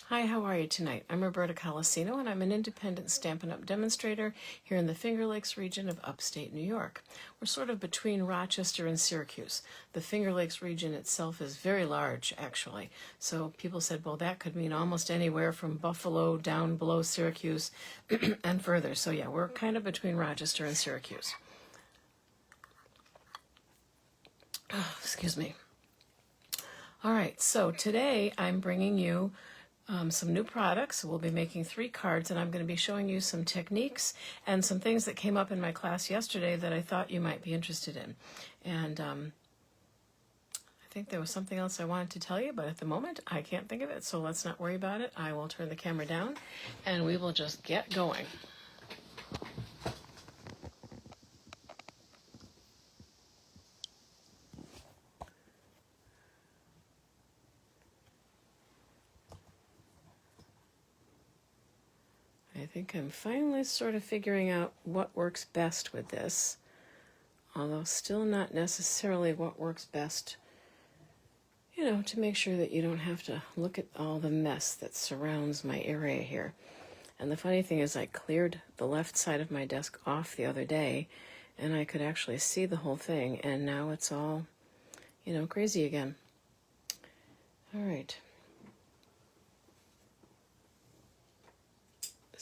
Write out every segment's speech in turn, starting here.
Hi, how are you tonight? I'm Roberta Colasino, and I'm an independent Stampin' Up! Demonstrator here in the Finger Lakes region of upstate New York. We're sort of between Rochester and Syracuse. The Finger Lakes region itself is very large, actually. So people said, well, that could mean almost anywhere from Buffalo down below Syracuse and further. So yeah, we're kind of between Rochester and Syracuse. Oh, excuse me. All right, so today I'm bringing you some new products. We'll be making 3 cards, and I'm going to be showing you some techniques and some things that came up in my class yesterday that I thought you might be interested in. And I think there was something else I wanted to tell you, but at the moment I can't think of it, so let's not worry about it. I will turn the camera down, and we will just get going. I think I'm finally sort of figuring out what works best with this, although still not necessarily what works best, you know, to make sure that you don't have to look at all the mess that surrounds my area here. And the funny thing is I cleared the left side of my desk off the other day, and I could actually see the whole thing, and now it's all, you know, crazy again. All right.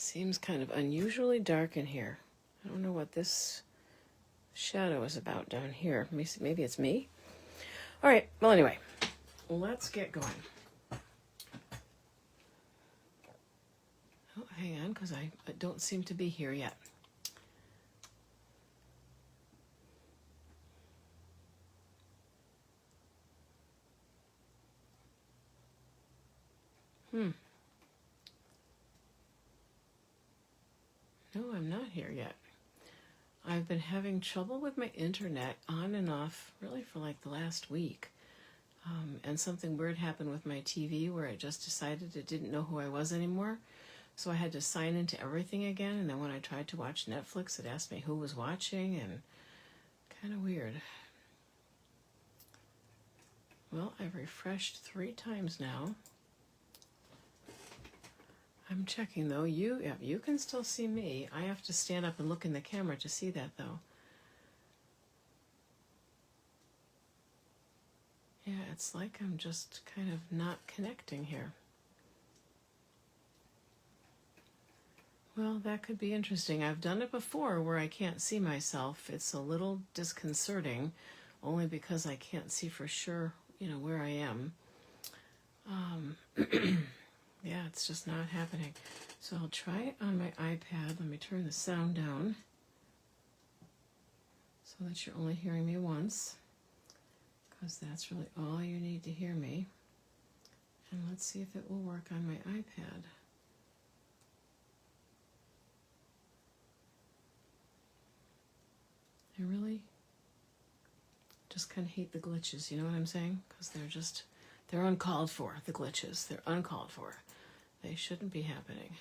Seems kind of unusually dark in here. I don't know what this shadow is about down here. Maybe it's me? All right, well, anyway, let's get going. Oh, hang on, because I don't seem to be here yet. No, I'm not here yet. I've been having trouble with my internet on and off really for like the last week. And something weird happened with my TV where it just decided it didn't know who I was anymore. So I had to sign into everything again. And then when I tried to watch Netflix, it asked me who was watching, and kind of weird. Well, I've refreshed 3 times now. I'm checking though. You can still see me. I have to stand up and look in the camera to see that though. Yeah, it's like I'm just kind of not connecting here. Well, that could be interesting. I've done it before where I can't see myself. It's a little disconcerting, only because I can't see for sure, you know, where I am. Yeah, it's just not happening. So I'll try it on my iPad. Let me turn the sound down so that you're only hearing me once, because that's really all you need to hear me. And let's see if it will work on my iPad. I really just kind of hate the glitches, you know what I'm saying? Because they're uncalled for, the glitches. They're uncalled for. They shouldn't be happening.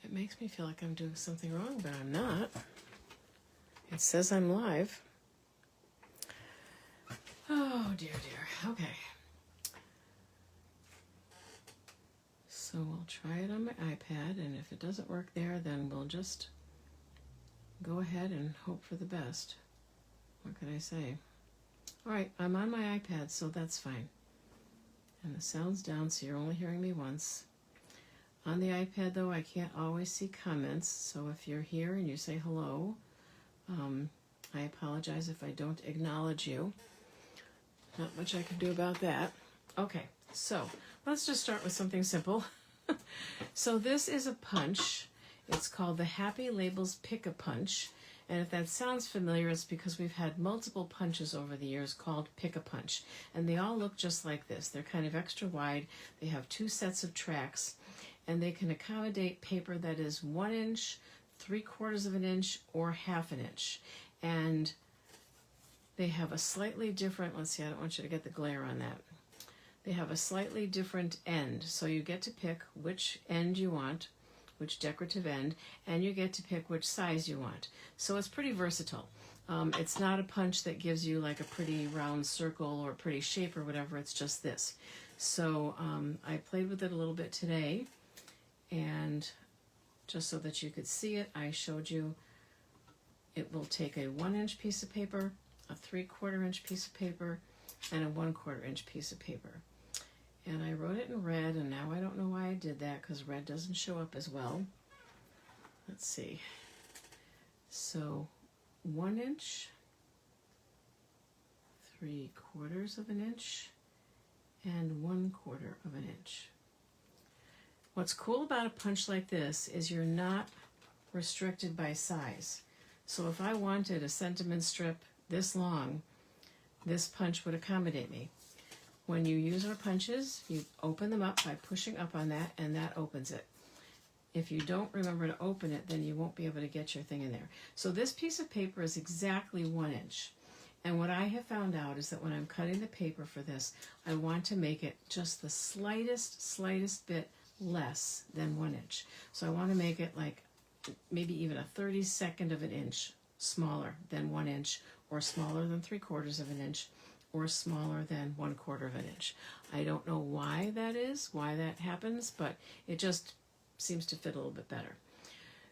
It makes me feel like I'm doing something wrong, but I'm not. It says I'm live. Oh, dear, dear. Okay. So we'll try it on my iPad, and if it doesn't work there, then we'll just go ahead and hope for the best. What can I say? All right, I'm on my iPad, so that's fine. And the sound's down, so you're only hearing me once. On the iPad, though, I can't always see comments, so if you're here and you say hello, I apologize if I don't acknowledge you. Not much I can do about that. Okay, so let's just start with something simple. So this is a punch. It's called the Happy Labels Pick-a-Punch. And if that sounds familiar, it's because we've had multiple punches over the years called Pick-a-Punch. And they all look just like this. They're kind of extra wide. They have 2 sets of tracks. And they can accommodate paper that is 1 inch, 3/4 of an inch, or 1/2 inch. And they have a slightly different, let's see, I don't want you to get the glare on that. They have a slightly different end. So you get to pick which end you want, which decorative end, and you get to pick which size you want. So it's pretty versatile. It's not a punch that gives you like a pretty round circle or a pretty shape or whatever. It's just this. So I played with it a little bit today, and just so that you could see it, I showed you it will take a 1-inch piece of paper, a 3/4 inch piece of paper, and a 1/4 inch piece of paper. And I wrote it in red, and now I don't know why I did that because red doesn't show up as well. Let's see. So 1 inch, 3/4 of an inch, and 1/4 of an inch. What's cool about a punch like this is you're not restricted by size. So if I wanted a sentiment strip this long, this punch would accommodate me. When you use our punches, you open them up by pushing up on that, and that opens it. If you don't remember to open it, then you won't be able to get your thing in there. So this piece of paper is exactly 1 inch. And what I have found out is that when I'm cutting the paper for this, I want to make it just the slightest bit less than 1 inch. So I want to make it like maybe even a 32nd of an inch smaller than 1 inch, or smaller than 3/4 of an inch, or smaller than 1/4 of an inch. I don't know why that is, why that happens, but it just seems to fit a little bit better.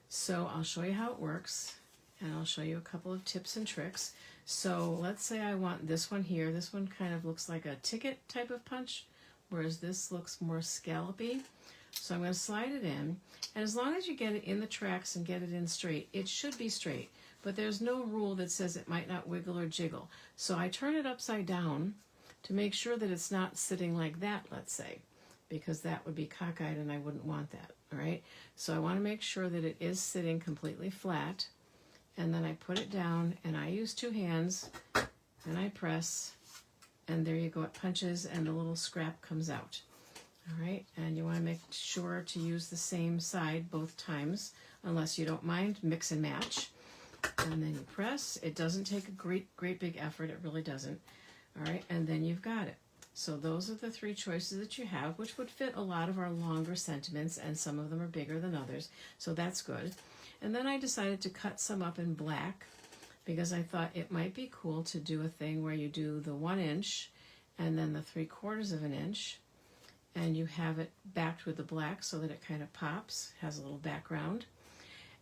So I'll show you how it works, and I'll show you a couple of tips and tricks. So let's say I want this one here. This one kind of looks like a ticket type of punch, whereas this looks more scallopy. So I'm going to slide it in, and as long as you get it in the tracks and get it in straight, it should be straight. But there's no rule that says it might not wiggle or jiggle. So I turn it upside down to make sure that it's not sitting like that, let's say, because that would be cockeyed and I wouldn't want that, all right? So I want to make sure that it is sitting completely flat, and then I put it down, and I use 2 hands, and I press, and there you go, it punches, and the little scrap comes out. All right, and you want to make sure to use the same side both times, unless you don't mind, mix and match. And then you press. It doesn't take a great big effort, it really doesn't. All right, and then you've got it. So those are the 3 choices that you have, which would fit a lot of our longer sentiments, and some of them are bigger than others, so that's good. And then I decided to cut some up in black, because I thought it might be cool to do a thing where you do the 1 inch and then the 3/4 of an inch, and you have it backed with the black so that it kind of pops, has a little background.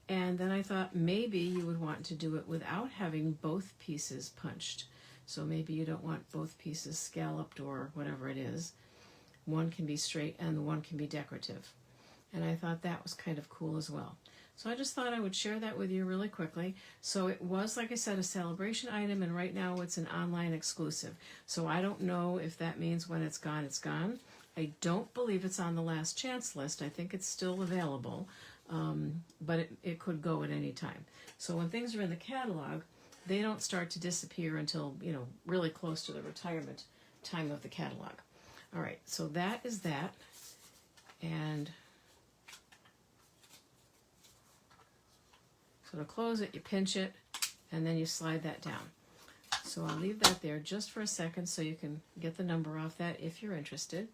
And then I thought maybe you would want to do it without having both pieces punched. So maybe you don't want both pieces scalloped or whatever it is. One can be straight and one can be decorative. And I thought that was kind of cool as well. So I just thought I would share that with you really quickly. So it was, like I said, a celebration item, and right now it's an online exclusive. So I don't know if that means when it's gone, it's gone. I don't believe it's on the last chance list. I think it's still available, but it could go at any time. So when things are in the catalog, they don't start to disappear until, really close to the retirement time of the catalog. All right, so that is that. And so to close it, you pinch it, and then you slide that down. So I'll leave that there just for a second so you can get the number off that if you're interested.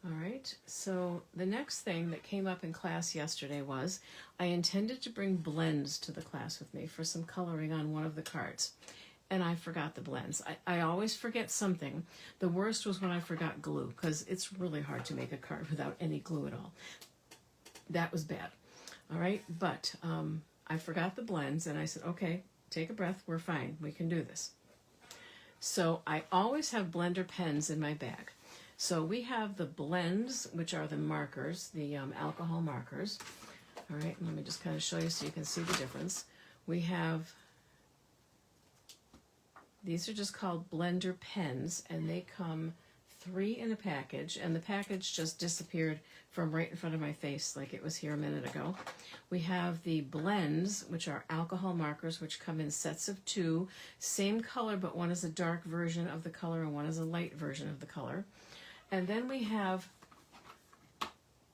All right, so the next thing that came up in class yesterday was I intended to bring blends to the class with me for some coloring on one of the cards, and I forgot the blends. I always forget something. The worst was when I forgot glue, because it's really hard to make a card without any glue at all. That was bad. All right, but I forgot the blends, and I said, okay, take a breath, we're fine, we can do this. So I always have blender pens in my bag. So we have the blends, which are the markers, the alcohol markers. All right, let me just kind of show you so you can see the difference. We have, these are just called blender pens, and they come 3 in a package, and the package just disappeared from right in front of my face like it was here a minute ago. We have the blends, which are alcohol markers, which come in sets of 2, same color, but one is a dark version of the color and one is a light version of the color. And then we have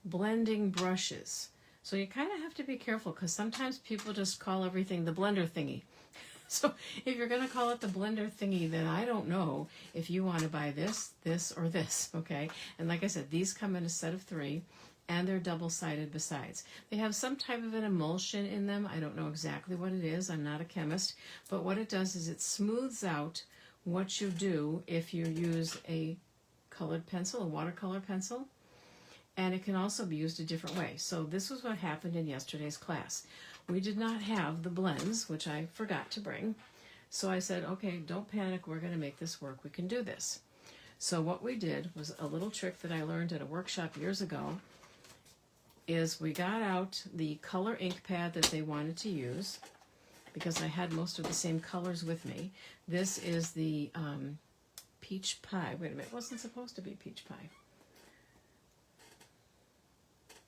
blending brushes. So you kind of have to be careful, because sometimes people just call everything the blender thingy. So if you're going to call it the blender thingy, then I don't know if you want to buy this, this, or this, okay? And like I said, these come in a set of 3, and they're double-sided besides. They have some type of an emulsion in them. I don't know exactly what it is. I'm not a chemist. But what it does is it smooths out what you do if you use a colored pencil, a watercolor pencil. And it can also be used a different way. So this was what happened in yesterday's class. We did not have the blends, which I forgot to bring. So I said, okay, don't panic. We're going to make this work. We can do this. So what we did was a little trick that I learned at a workshop years ago is we got out the color ink pad that they wanted to use because I had most of the same colors with me. This is the peach pie. Wait a minute, it wasn't supposed to be peach pie.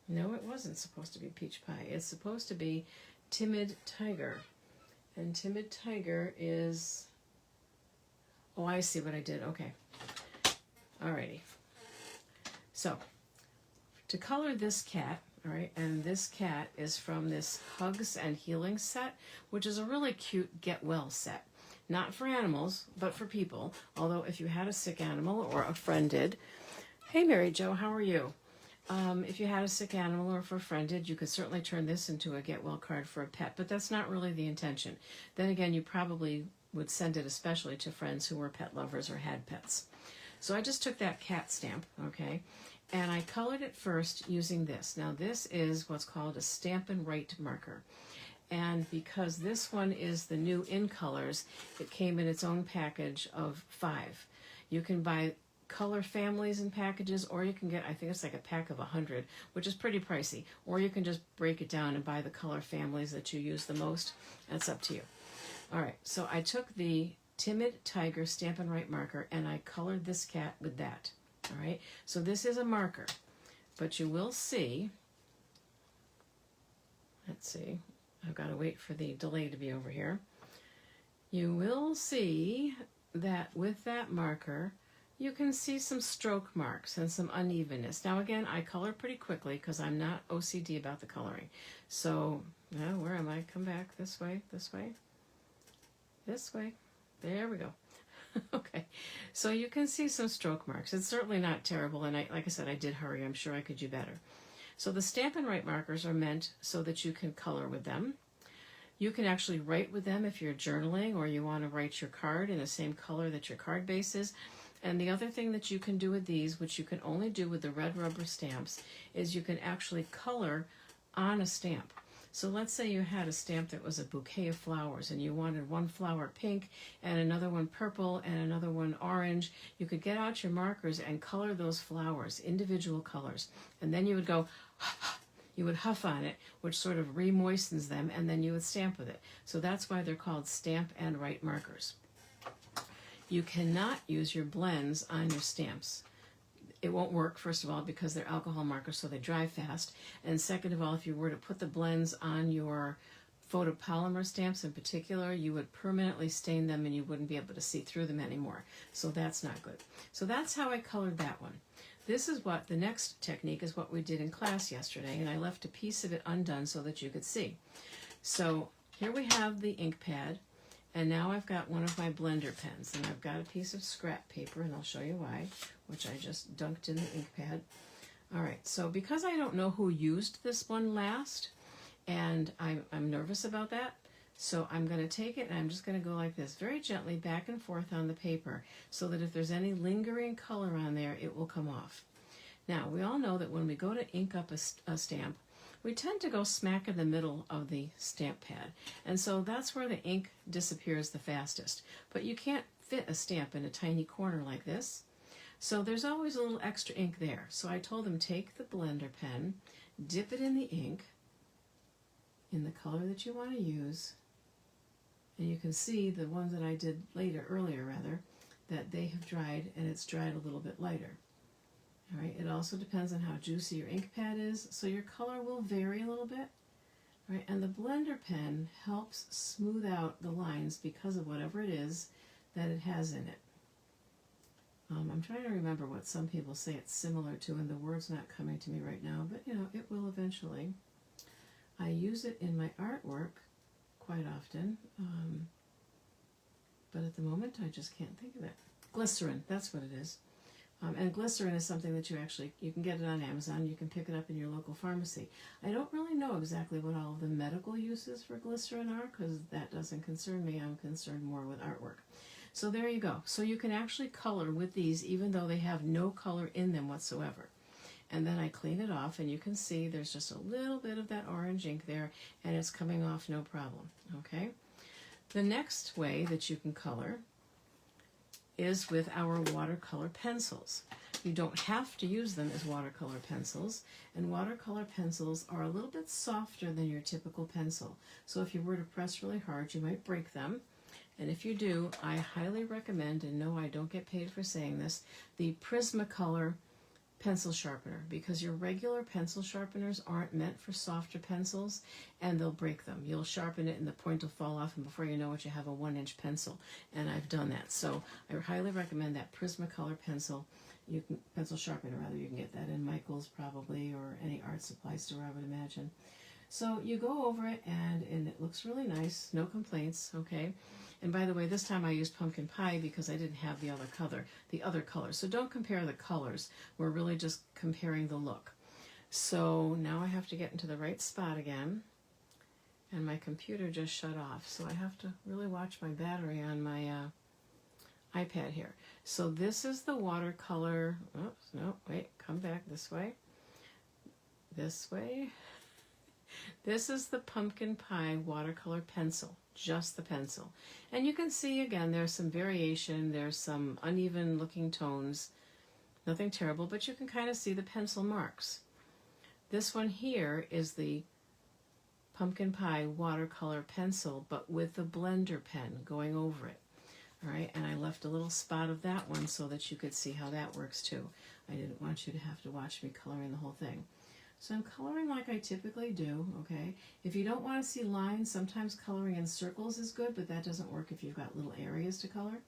No, it wasn't supposed to be peach pie. It's supposed to be Timid Tiger. And Timid Tiger is... Oh, I see what I did. Okay. Alrighty. So, to color this cat, all right, and this cat is from this Hugs and Healing set, which is a really cute get well set. Not for animals, but for people. Although if you had a sick animal or a friend did. Hey, Mary Jo, how are you? If you had a sick animal or if a friend did, you could certainly turn this into a get well card for a pet, but that's not really the intention. Then again, you probably would send it especially to friends who were pet lovers or had pets. So I just took that cat stamp, okay, and I colored it first using this. Now this is what's called a Stampin' Up marker. And because this one is the new in colors, it came in its own package of 5. You can buy color families in packages, or you can get, I think it's like a pack of 100, which is pretty pricey. Or you can just break it down and buy the color families that you use the most. That's up to you. All right, so I took the Timid Tiger Stampin' Up marker and I colored this cat with that. All right, so this is a marker, but you will see, let's see, I've got to wait for the delay to be over here. You will see that with that marker, you can see some stroke marks and some unevenness. Now again, I color pretty quickly because I'm not OCD about the coloring. So, where am I? Come back this way, this way, this way. There we go. Okay, so you can see some stroke marks. It's certainly not terrible, and like I said, I did hurry. I'm sure I could do better. So the Stampin' Up markers are meant so that you can color with them. You can actually write with them if you're journaling or you want to write your card in the same color that your card base is. And the other thing that you can do with these, which you can only do with the red rubber stamps, is you can actually color on a stamp. So let's say you had a stamp that was a bouquet of flowers and you wanted one flower pink and another one purple and another one orange. You could get out your markers and color those flowers, individual colors. And then you would go, you would huff on it, which sort of re-moistens them, and then you would stamp with it. So that's why they're called Stamp and Write markers. You cannot use your blends on your stamps. It won't work, first of all, because they're alcohol markers, so they dry fast. And second of all, if you were to put the blends on your photopolymer stamps in particular, you would permanently stain them and you wouldn't be able to see through them anymore. So that's not good. So that's how I colored that one. This is what, the next technique is what we did in class yesterday, and I left a piece of it undone so that you could see. So here we have the ink pad. And now I've got one of my blender pens, and I've got a piece of scrap paper, and I'll show you why, which I just dunked in the ink pad. All right, so because I don't know who used this one last, and I'm nervous about that, so I'm going to take it and I'm just going to go like this, very gently back and forth on the paper, so that if there's any lingering color on there, it will come off. Now, we all know that when we go to ink up a stamp, we tend to go smack in the middle of the stamp pad. And so that's where the ink disappears the fastest. But you can't fit a stamp in a tiny corner like this. So there's always a little extra ink there. So I told them, take the blender pen, dip it in the ink, in the color that you want to use. And you can see the ones that I did earlier, that they have dried, and it's dried a little bit lighter. All right, it also depends on how juicy your ink pad is, so your color will vary a little bit. All right, and the blender pen helps smooth out the lines because of whatever it is that it has in it. I'm trying to remember what some people say it's similar to, and the word's not coming to me right now, but it will eventually. I use it in my artwork quite often, but at the moment I just can't think of it. Glycerin, that's what it is. And glycerin is something that you can get it on Amazon. You can pick it up in your local pharmacy. I don't really know exactly what all of the medical uses for glycerin are because that doesn't concern me. I'm concerned more with artwork. So there you go. So you can actually color with these even though they have no color in them whatsoever. And then I clean it off and you can see there's just a little bit of that orange ink there and it's coming off no problem. Okay. The next way that you can color is with our watercolor pencils. You don't have to use them as watercolor pencils, and watercolor pencils are a little bit softer than your typical pencil. So if you were to press really hard, you might break them. And if you do, I highly recommend, and no, I don't get paid for saying this, the Prismacolor pencil sharpener, because your regular pencil sharpeners aren't meant for softer pencils and they'll break them. You'll sharpen it and the point will fall off and before you know it you have a 1-inch pencil, and I've done that. So I highly recommend that Prismacolor pencil sharpener rather. You can get that in Michael's probably, or any art supply store I would imagine. So you go over it and it looks really nice, no complaints, okay? And by the way, this time I used pumpkin pie because I didn't have the other color. So don't compare the colors. We're really just comparing the look. So now I have to get into the right spot again. And my computer just shut off. So I have to really watch my battery on my iPad here. So this is the watercolor. Oops, no, wait, come back this way. This way. This is the pumpkin pie watercolor pencil, just the pencil. And you can see again there's some variation, there's some uneven looking tones, nothing terrible, but you can kind of see the pencil marks. This one here is the pumpkin pie watercolor pencil, but with the blender pen going over it. All right, and I left a little spot of that one so that you could see how that works too. I didn't want you to have to watch me coloring the whole thing. So I'm coloring like I typically do, okay? If you don't want to see lines, sometimes coloring in circles is good, but that doesn't work if you've got little areas to color.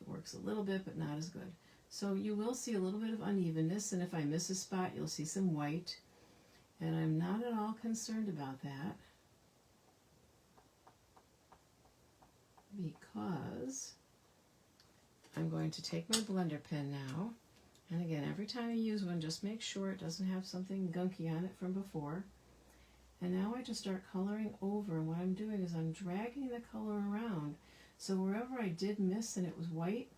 It works a little bit, but not as good. So you will see a little bit of unevenness, and if I miss a spot, you'll see some white. And I'm not at all concerned about that because I'm going to take my blender pen now. And again, every time you use one, just make sure it doesn't have something gunky on it from before. And now I just start coloring over. And what I'm doing is I'm dragging the color around. So wherever I did miss and it was white,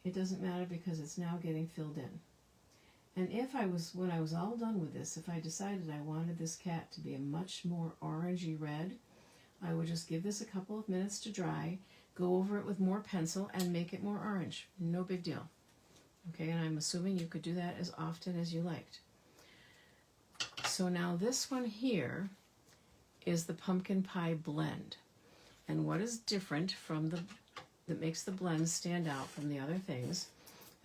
it doesn't matter because it's now getting filled in. And when I was all done with this, if I decided I wanted this cat to be a much more orangey red, I would just give this a couple of minutes to dry, go over it with more pencil, and make it more orange. No big deal. Okay, and I'm assuming you could do that as often as you liked. So now this one here is the pumpkin pie blend. And what is different from that makes the blends stand out from the other things,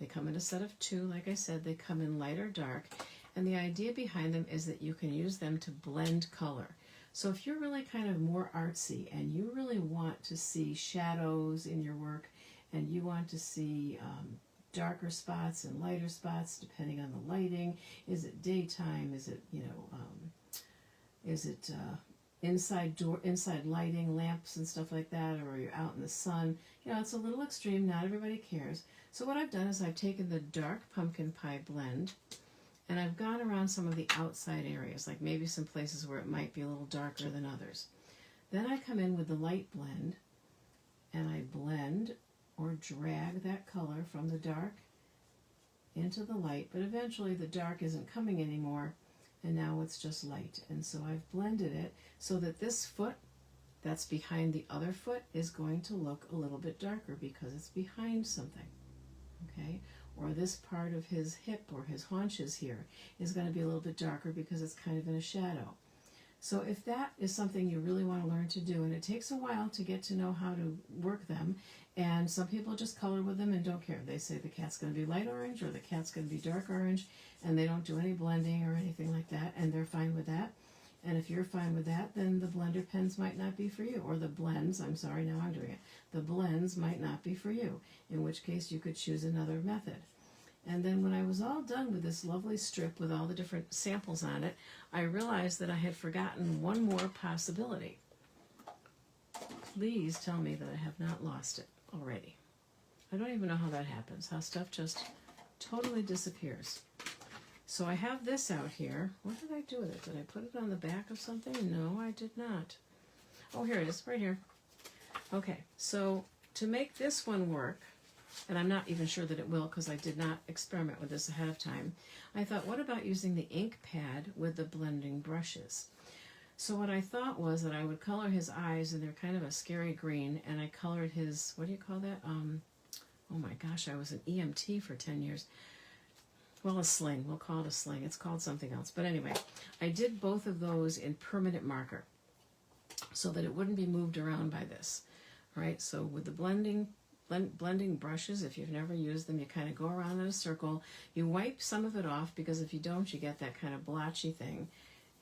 they come in a set of 2, like I said, they come in light or dark, and the idea behind them is that you can use them to blend color. So if you're really kind of more artsy and you really want to see shadows in your work and you want to see darker spots and lighter spots depending on the lighting. Is it daytime? Is it, inside lighting, lamps and stuff like that, or you're out in the sun? It's a little extreme. Not everybody cares. So what I've done is I've taken the dark pumpkin pie blend and I've gone around some of the outside areas, like maybe some places where it might be a little darker than others. Then I come in with the light blend and I blend or drag that color from the dark into the light, but eventually the dark isn't coming anymore, and now it's just light. And so I've blended it so that this foot that's behind the other foot is going to look a little bit darker because it's behind something, okay? Or this part of his hip or his haunches here is going to be a little bit darker because it's kind of in a shadow. So if that is something you really want to learn to do, and it takes a while to get to know how to work them, and some people just color with them and don't care. They say the cat's going to be light orange or the cat's going to be dark orange, and they don't do any blending or anything like that, and they're fine with that. And if you're fine with that, then the blender pens might not be for you, or the blends, I'm sorry, now I'm doing it. The blends might not be for you, in which case you could choose another method. And then when I was all done with this lovely strip with all the different samples on it, I realized that I had forgotten one more possibility. Please tell me that I have not lost it already. I don't even know how that happens, how stuff just totally disappears. So I have this out here. What did I do with it? Did I put it on the back of something? No, I did not. Oh, here it is, right here. Okay, so to make this one work, and I'm not even sure that it will because I did not experiment with this ahead of time, I thought, what about using the ink pad with the blending brushes? So what I thought was that I would color his eyes, and they're kind of a scary green, and I colored his, what do you call that? Oh my gosh, I was an EMT for 10 years. Well, a sling. We'll call it a sling. It's called something else. But anyway, I did both of those in permanent marker so that it wouldn't be moved around by this. All right, so with the blending brushes, if you've never used them, you kind of go around in a circle. You wipe some of it off because if you don't, you get that kind of blotchy thing.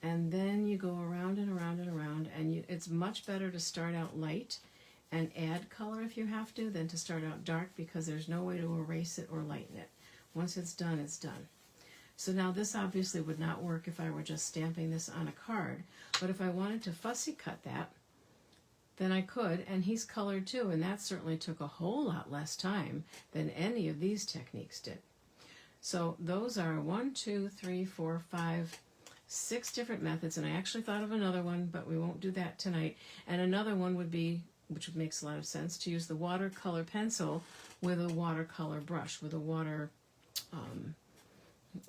And then you go around and around and around, and it's much better to start out light and add color if you have to than to start out dark because there's no way to erase it or lighten it. Once it's done, it's done. So now this obviously would not work if I were just stamping this on a card, but if I wanted to fussy cut that, then I could, and he's colored too, and that certainly took a whole lot less time than any of these techniques did. So those are 1, 2, 3, 4, 5, 6 different methods, and I actually thought of another one, but we won't do that tonight. And another one would be, which makes a lot of sense, to use the watercolor pencil with a watercolor brush, with a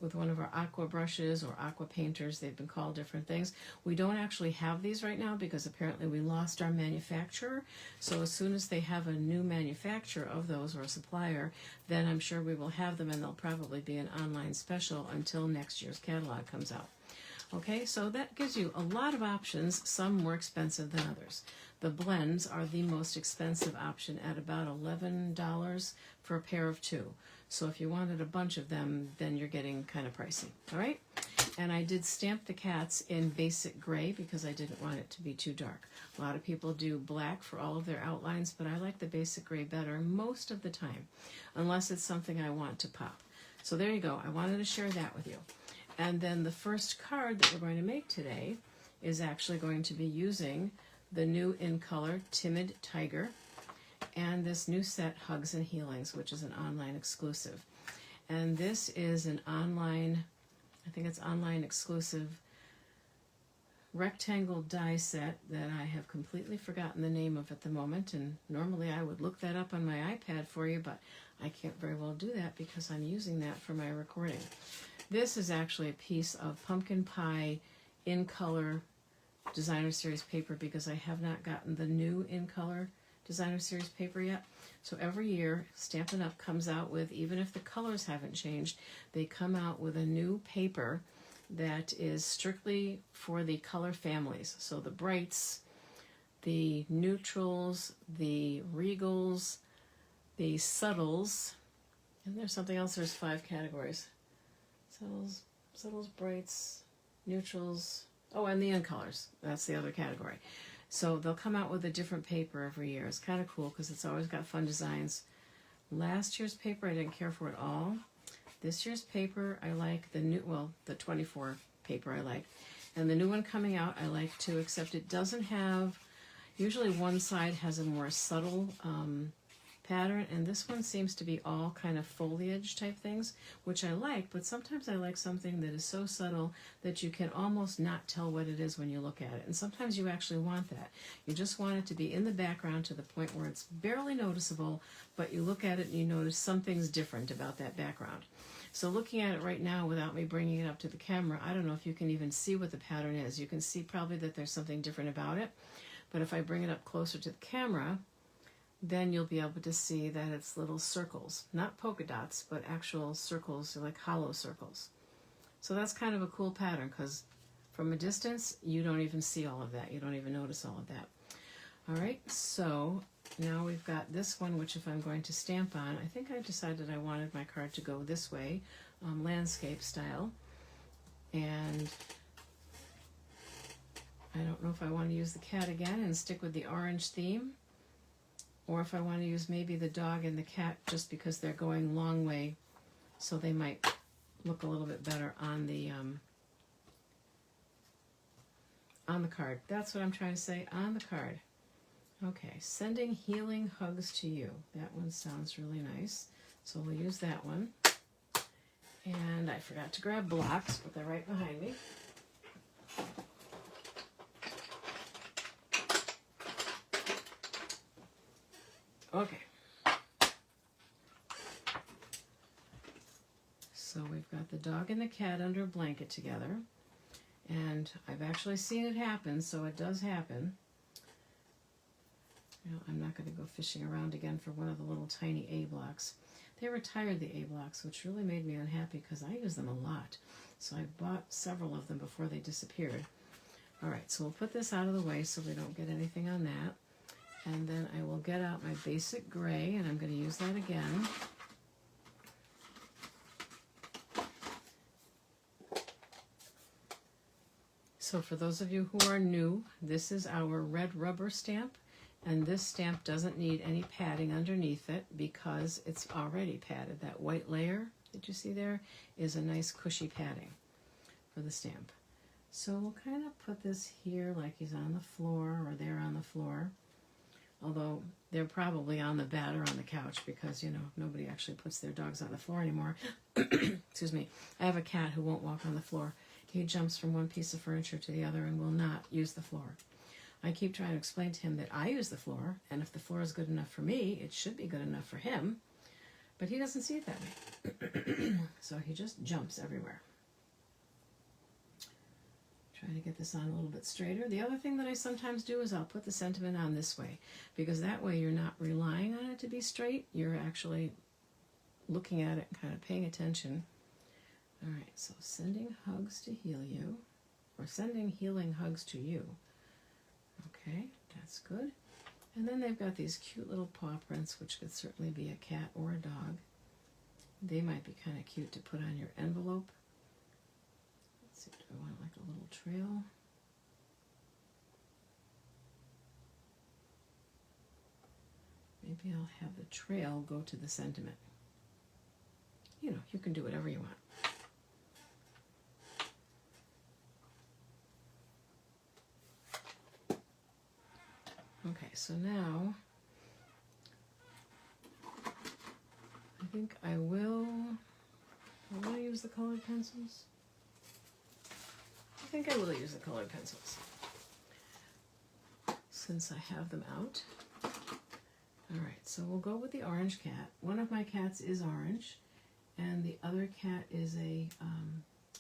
with one of our aqua brushes or aqua painters. They've been called different things. We don't actually have these right now because apparently we lost our manufacturer. So as soon as they have a new manufacturer of those or a supplier, then I'm sure we will have them, and they'll probably be an online special until next year's catalog comes out. Okay, so that gives you a lot of options, some more expensive than others. The blends are the most expensive option at about $11 for a pair of 2. So if you wanted a bunch of them, then you're getting kind of pricey. All right? And I did stamp the cats in basic gray because I didn't want it to be too dark. A lot of people do black for all of their outlines, but I like the basic gray better most of the time, unless it's something I want to pop. So there you go. I wanted to share that with you. And then the first card that we're going to make today is actually going to be using the new in color Timid Tiger and this new set Hugs and Healings, which is an online exclusive. And this is an online, I think it's online exclusive rectangle die set that I have completely forgotten the name of at the moment, and normally I would look that up on my iPad for you, but I can't very well do that because I'm using that for my recording. This is actually a piece of pumpkin pie in color designer series paper because I have not gotten the new in color designer series paper yet. So every year Stampin' Up! Comes out with, even if the colors haven't changed, they come out with a new paper that is strictly for the color families. So the brights, the neutrals, the regals, the subtles, and there's something else, there's 5 categories. Subtles, brights, neutrals, oh, and the in colors. That's the other category. So they'll come out with a different paper every year. It's kind of cool because it's always got fun designs. Last year's paper I didn't care for at all. This year's paper I like. The 24 paper I like. And the new one coming out I like too, except it doesn't have, usually one side has a more subtle pattern, and this one seems to be all kind of foliage type things, which I like, but sometimes I like something that is so subtle that you can almost not tell what it is when you look at it. And sometimes you actually want that. You just want it to be in the background to the point where it's barely noticeable, but you look at it and you notice something's different about that background. So looking at it right now without me bringing it up to the camera, I don't know if you can even see what the pattern is. You can see probably that there's something different about it, but if I bring it up closer to the camera, then you'll be able to see that it's little circles, not polka dots, but actual circles, like hollow circles. So that's kind of a cool pattern because from a distance, you don't even see all of that. You don't even notice all of that. All right, so now we've got this one, which if I'm going to stamp on, I think I decided I wanted my card to go this way, landscape style. And I don't know if I want to use the cat again and stick with the orange theme, or if I want to use maybe the dog and the cat just because they're going long way, so they might look a little bit better on the card. That's what I'm trying to say, on the card. Okay, sending healing hugs to you. That one sounds really nice. So we'll use that one. And I forgot to grab blocks, but they're right behind me. Okay. So we've got the dog and the cat under a blanket together. And I've actually seen it happen, so it does happen. You know, I'm not going to go fishing around again for one of the little tiny A blocks. They retired the A blocks, which really made me unhappy because I use them a lot. So I bought several of them before they disappeared. All right, so we'll put this out of the way so we don't get anything on that. And then I will get out my basic gray, and I'm going to use that again. So for those of you who are new, this is our red rubber stamp. And this stamp doesn't need any padding underneath it because it's already padded. That white layer that you see there is a nice cushy padding for the stamp. So we'll kind of put this here like he's on the floor or they're on the floor. Although they're probably on the bed or on the couch because, you know, nobody actually puts their dogs on the floor anymore. Excuse me. I have a cat who won't walk on the floor. He jumps from one piece of furniture to the other and will not use the floor. I keep trying to explain to him that I use the floor, and if the floor is good enough for me, it should be good enough for him. But he doesn't see it that way. So he just jumps everywhere. Trying to get this on a little bit straighter. The other thing that I sometimes do is I'll put the sentiment on this way, because that way you're not relying on it to be straight. You're actually looking at it and kind of paying attention. All right, so sending hugs to heal you, or sending healing hugs to you. Okay, that's good. And then they've got these cute little paw prints, which could certainly be a cat or a dog. They might be kind of cute to put on your envelope. Let's see, do I want like a little trail? Maybe I'll have the trail go to the sentiment. You know, you can do whatever you want. Okay, so now I think I will use the colored pencils. I think I will use the colored pencils since I have them out. All right, so we'll go with the orange cat. One of my cats is orange, and the other cat is a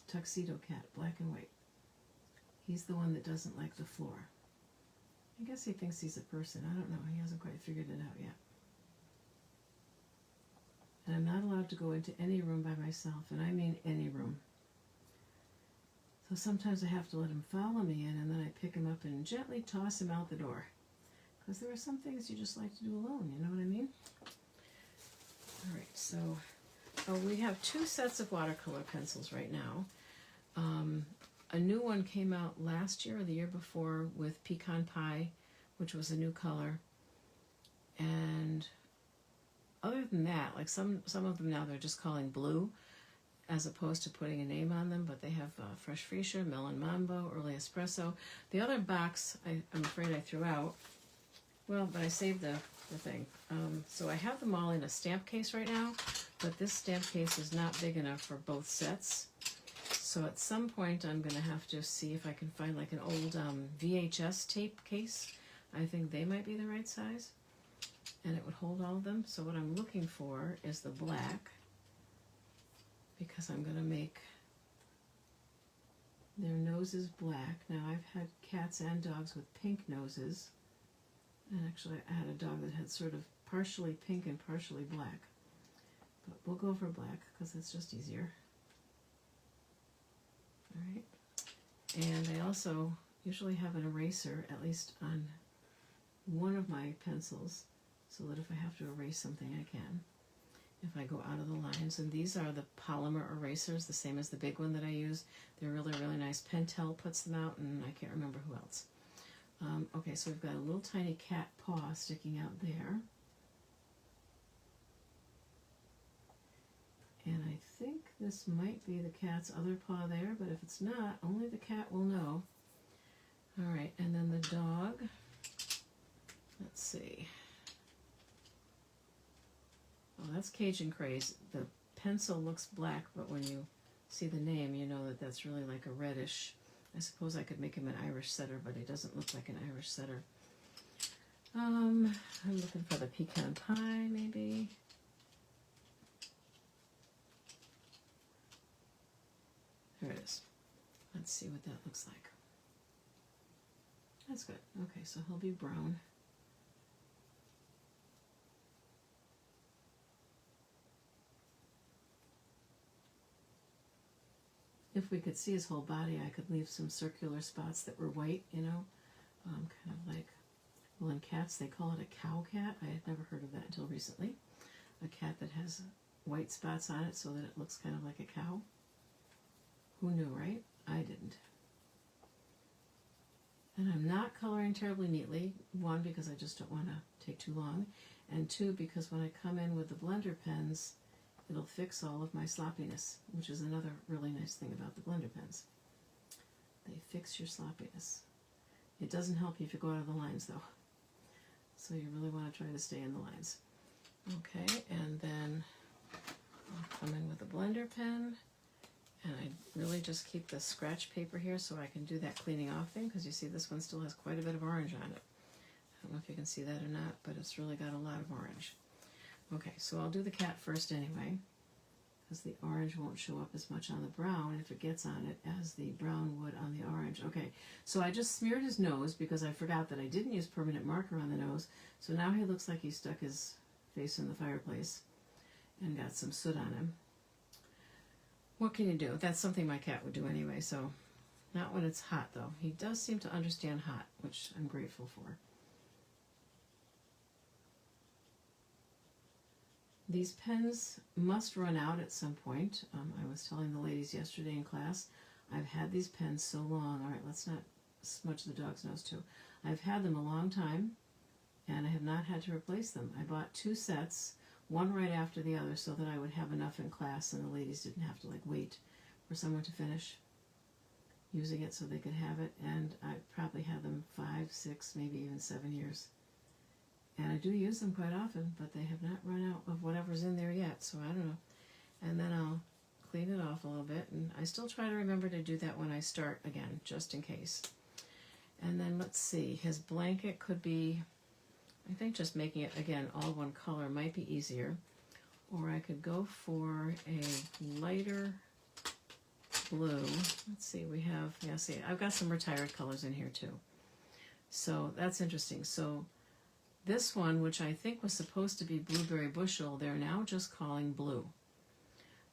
tuxedo cat, black and white. He's the one that doesn't like the floor. I guess he thinks he's a person. I don't know. He hasn't quite figured it out yet. And I'm not allowed to go into any room by myself, and I mean any room. So sometimes I have to let him follow me in, and then I pick him up and gently toss him out the door. Because there are some things you just like to do alone, you know what I mean? All right, so we have 2 sets of watercolor pencils right now. A new one came out last year or the year before with Pecan Pie, which was a new color. And other than that, like some of them now they're just calling blue as opposed to putting a name on them, but they have Fresh Freesia, Melon Mambo, Early Espresso. The other box I'm afraid I threw out. Well, but I saved the thing. So I have them all in a stamp case right now, but this stamp case is not big enough for both sets. So at some point I'm going to have to see if I can find like an old VHS tape case. I think they might be the right size, and it would hold all of them. So what I'm looking for is the black, because I'm going to make their noses black. Now I've had cats and dogs with pink noses, and actually I had a dog that had sort of partially pink and partially black. But we'll go for black because it's just easier. All right, and I also usually have an eraser, at least on one of my pencils, so that if I have to erase something, I can, if I go out of the lines. And these are the polymer erasers, the same as the big one that I use. They're really, really nice. Pentel puts them out, and I can't remember who else. Okay, so we've got a little tiny cat paw sticking out there. And I think this might be the cat's other paw there, but if it's not, only the cat will know. All right, and then the dog Let's see. Oh, that's Cajun Craze. The pencil looks black, but when you see the name, you know that that's really like a reddish. I suppose I could make him an Irish setter, but he doesn't look like an Irish setter. I'm looking for the pecan pie, maybe. There it is. Let's see what that looks like. That's good. Okay, so he'll be brown. If we could see his whole body, I could leave some circular spots that were white, you know, kind of like, well, in cats, they call it a cow cat. I had never heard of that until recently. A cat that has white spots on it so that it looks kind of like a cow. Who knew, right? I didn't. And I'm not coloring terribly neatly. One, because I just don't want to take too long. And two, because when I come in with the blender pens, it'll fix all of my sloppiness, which is another really nice thing about the blender pens. They fix your sloppiness. It doesn't help you if you go out of the lines, though. So you really want to try to stay in the lines. Okay, and then I'll come in with a blender pen. And I really just keep the scratch paper here so I can do that cleaning off thing, because you see this one still has quite a bit of orange on it. I don't know if you can see that or not, but it's really got a lot of orange. Okay, so I'll do the cat first anyway, because the orange won't show up as much on the brown if it gets on it as the brown would on the orange. Okay, so I just smeared his nose because I forgot that I didn't use permanent marker on the nose, so now he looks like he stuck his face in the fireplace and got some soot on him. What can you do? That's something my cat would do anyway, so not when it's hot, though. He does seem to understand hot, which I'm grateful for. These pens must run out at some point. I was telling the ladies yesterday in class, I've had these pens so long. All right, let's not smudge the dog's nose too. I've had them a long time, and I have not had to replace them. I bought 2 sets, one right after the other, so that I would have enough in class and the ladies didn't have to like wait for someone to finish using it so they could have it. And I probably had them 5, 6, maybe even 7 years. And I do use them quite often, but they have not run out of whatever's in there yet, so I don't know. And then I'll clean it off a little bit, and I still try to remember to do that when I start again, just in case. And then let's see, his blanket could be, I think just making it, again, all one color might be easier. Or I could go for a lighter blue. Let's see, we have, yeah, see, I've got some retired colors in here too. So that's interesting. So this one, which I think was supposed to be blueberry bushel, they're now just calling blue.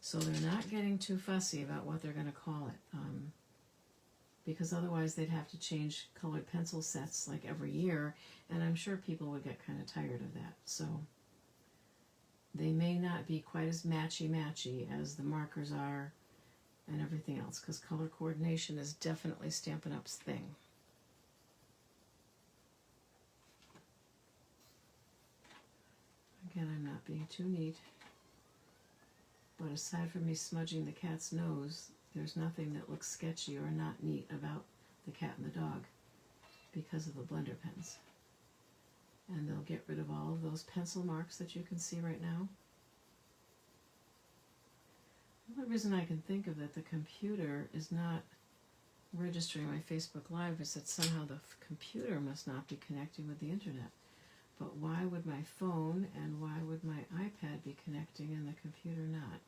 So they're not getting too fussy about what they're going to call it. Because otherwise they'd have to change colored pencil sets like every year, and I'm sure people would get kind of tired of that. So they may not be quite as matchy-matchy as the markers are and everything else, because color coordination is definitely Stampin' Up's thing. Again, I'm not being too neat, but aside from me smudging the cat's nose, there's nothing that looks sketchy or not neat about the cat and the dog because of the blender pens. And they'll get rid of all of those pencil marks that you can see right now. The only reason I can think of that the computer is not registering my Facebook Live is that somehow the computer must not be connecting with the internet. But why would my phone and why would my iPad be connecting and the computer not?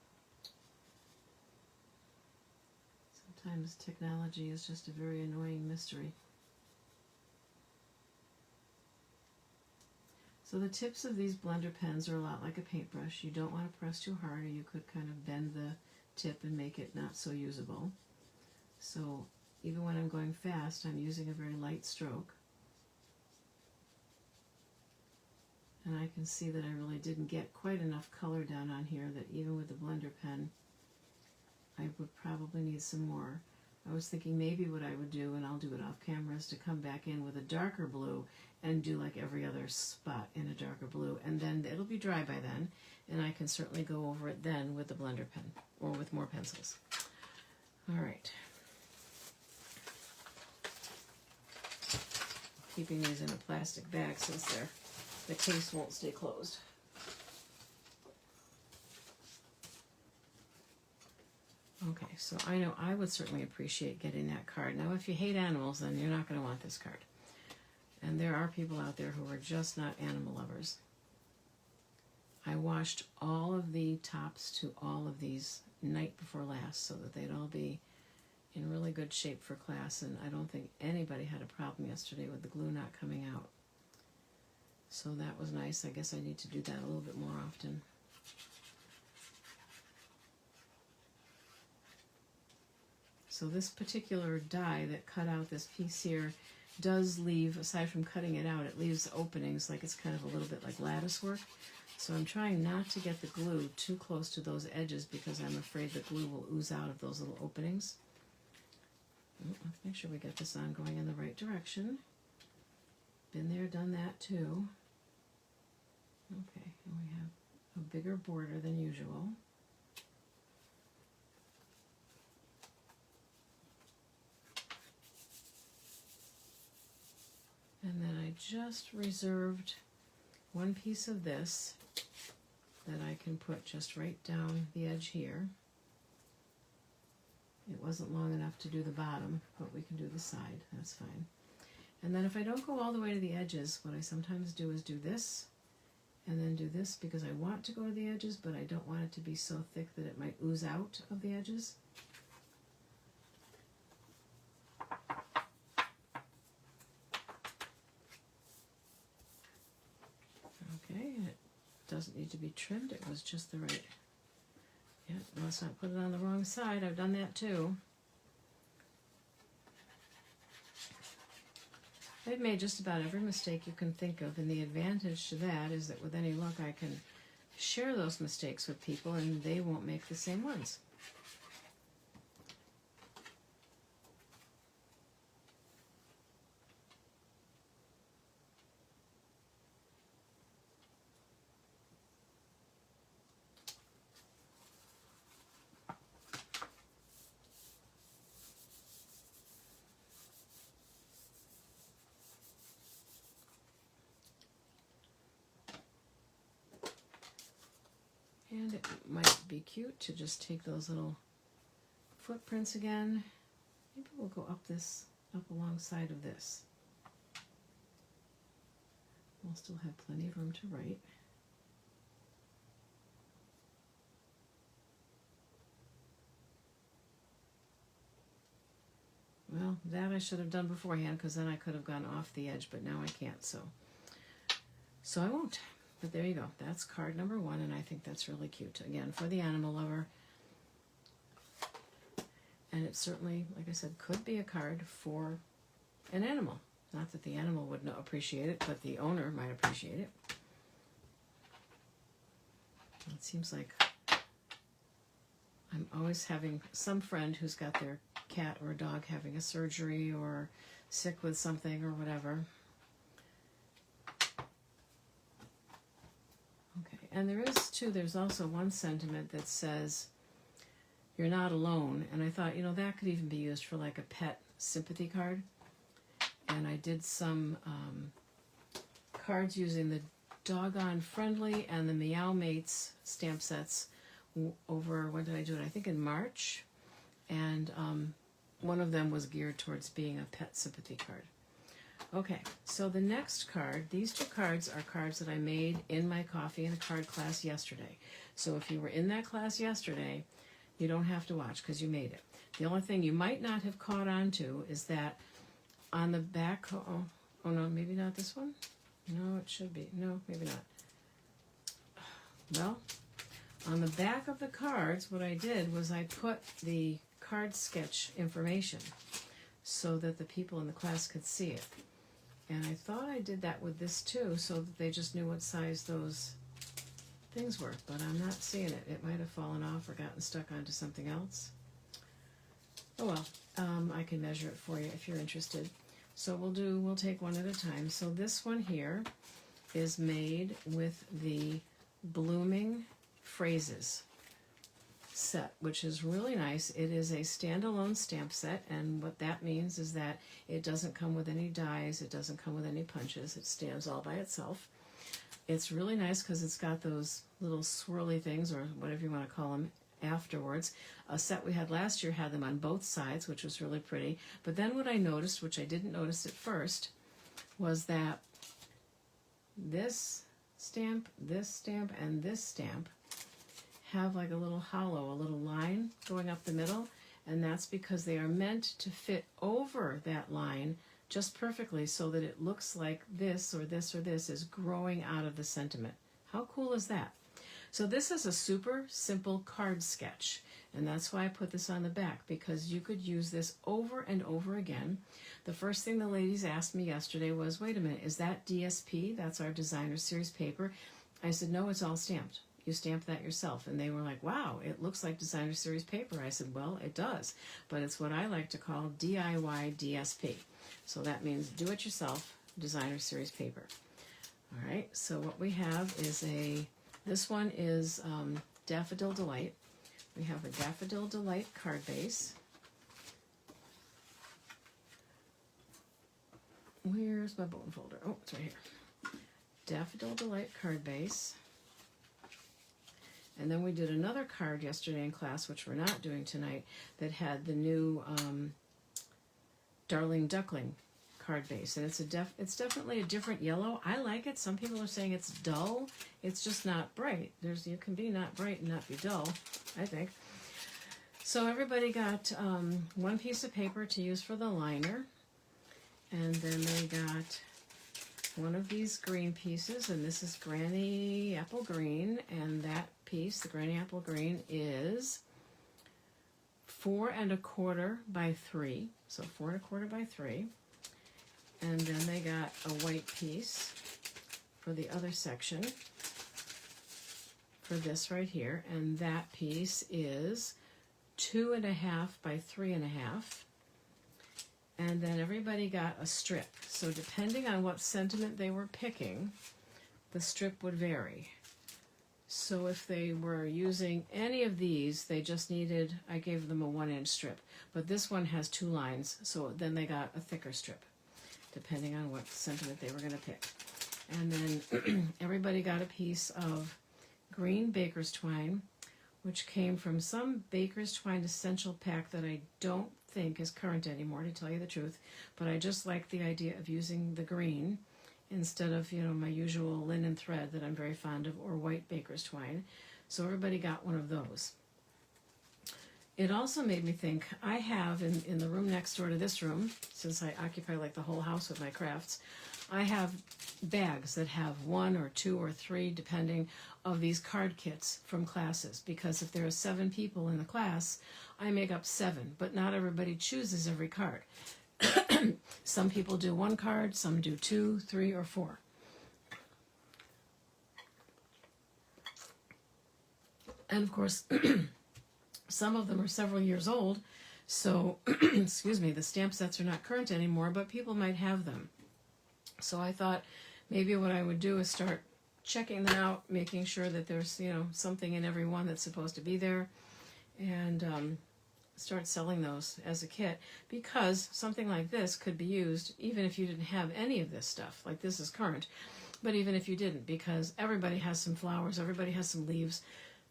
Sometimes technology is just a very annoying mystery. So the tips of these blender pens are a lot like a paintbrush. You don't want to press too hard, or you could kind of bend the tip and make it not so usable. So even when I'm going fast, I'm using a very light stroke. And I can see that I really didn't get quite enough color down on here, that even with the blender pen, I would probably need some more. I was thinking maybe what I would do, and I'll do it off camera, is to come back in with a darker blue and do like every other spot in a darker blue, and then it'll be dry by then, and I can certainly go over it then with the blender pen or with more pencils. All right. keeping these in a plastic bag since the case won't stay closed. Okay, so I know I would certainly appreciate getting that card. Now, if you hate animals, then you're not going to want this card. And there are people out there who are just not animal lovers. I washed all of the tops to all of these night before last so that they'd all be in really good shape for class, and I don't think anybody had a problem yesterday with the glue not coming out. So that was nice. I guess I need to do that a little bit more often. So this particular die that cut out this piece here does leave, aside from cutting it out, it leaves openings, like it's kind of a little bit like lattice work. So I'm trying not to get the glue too close to those edges because I'm afraid the glue will ooze out of those little openings. Let's make sure we get this on going in the right direction. Been there, done that too. Okay, and we have a bigger border than usual. And then I just reserved one piece of this that I can put just right down the edge here. It wasn't long enough to do the bottom, but we can do the side, that's fine. And then if I don't go all the way to the edges, what I sometimes do is do this, and then do this because I want to go to the edges, but I don't want it to be so thick that it might ooze out of the edges. Okay, and it doesn't need to be trimmed, it was just the right. Yeah, let's not put it on the wrong side, I've done that too. I've made just about every mistake you can think of, and the advantage to that is that with any luck I can share those mistakes with people and they won't make the same ones. And it might be cute to just take those little footprints again. Maybe we'll go up alongside of this. We'll still have plenty of room to write. Well, that I should have done beforehand because then I could have gone off the edge, but now I can't, so I won't. But there you go. That's card number 1, and I think that's really cute. Again, for the animal lover. And it certainly, like I said, could be a card for an animal. Not that the animal would not appreciate it, but the owner might appreciate it. It seems like I'm always having some friend who's got their cat or dog having a surgery or sick with something or whatever. Okay, and there's also one sentiment that says, you're not alone. And I thought, that could even be used for like a pet sympathy card. And I did some cards using the Doggone Friendly and the Meow Mates stamp sets over, when did I do it? I think in March. And one of them was geared towards being a pet sympathy card. Okay, so the next card, these 2 cards are cards that I made in my coffee in a card class yesterday. So if you were in that class yesterday, you don't have to watch because you made it. The only thing you might not have caught on to is that on the back, oh no, maybe not this one? No, it should be. No, maybe not. Well, on the back of the cards, what I did was I put the card sketch information so that the people in the class could see it. And I thought I did that with this too, so that they just knew what size those things were, but I'm not seeing it. It might have fallen off or gotten stuck onto something else. Oh well, I can measure it for you if you're interested. So we'll take one at a time. So this one here is made with the blooming phrases. set, which is really nice. It is a standalone stamp set, and what that means is that it doesn't come with any dies, it doesn't come with any punches, it stands all by itself. It's really nice because it's got those little swirly things, or whatever you want to call them, afterwards. A set we had last year had them on both sides, which was really pretty. But then what I noticed, which I didn't notice at first, was that this stamp, and this stamp have like a little hollow, a little line going up the middle, and that's because they are meant to fit over that line just perfectly so that it looks like this or this or this is growing out of the sentiment. How cool is that? So this is a super simple card sketch, and that's why I put this on the back, because you could use this over and over again. The first thing the ladies asked me yesterday was, wait a minute, is that DSP? That's our designer series paper. I said, no, it's all stamped. You stamped that yourself. And they were like, wow, it looks like designer series paper. I said, well, it does, but it's what I like to call DIY DSP. So that means do it yourself, designer series paper. All right, so what we have is this one is Daffodil Delight. We have a Daffodil Delight card base. Where's my bone folder? Oh, it's right here. Daffodil Delight card base. And then we did another card yesterday in class, which we're not doing tonight, that had the new Darling Duckling card base. And it's definitely a different yellow. I like it. Some people are saying it's dull. It's just not bright. You can be not bright and not be dull, I think. So everybody got one piece of paper to use for the liner. And then they got one of these green pieces, and this is Granny Apple Green, and that piece, the Granny Apple Green, is 4 1/4 by 3, so 4 1/4 by 3, and then they got a white piece for the other section for this right here, and that piece is 2 1/2 by 3 1/2. And then everybody got a strip. So depending on what sentiment they were picking, the strip would vary. So if they were using any of these, they just needed, I gave them a 1-inch strip. But this one has 2 lines, so then they got a thicker strip, depending on what sentiment they were going to pick. And then everybody got a piece of green baker's twine, which came from some baker's twine essential pack that I don't think is current anymore, to tell you the truth, but I just like the idea of using the green instead of, my usual linen thread that I'm very fond of, or white baker's twine. So everybody got one of those. It also made me think, I have in the room next door to this room, since I occupy like the whole house with my crafts, I have bags that have 1 or 2 or 3, depending, of these card kits from classes, because if there are 7 people in the class, I make up 7, but not everybody chooses every card. Some people do 1 card, some do 2, 3, or 4. And of course, some of them are several years old, so, excuse me, the stamp sets are not current anymore, but people might have them. So I thought maybe what I would do is start checking them out, making sure that there's, something in every one that's supposed to be there, and start selling those as a kit, because something like this could be used even if you didn't have any of this stuff. Like this is current, but even if you didn't, because everybody has some flowers, everybody has some leaves,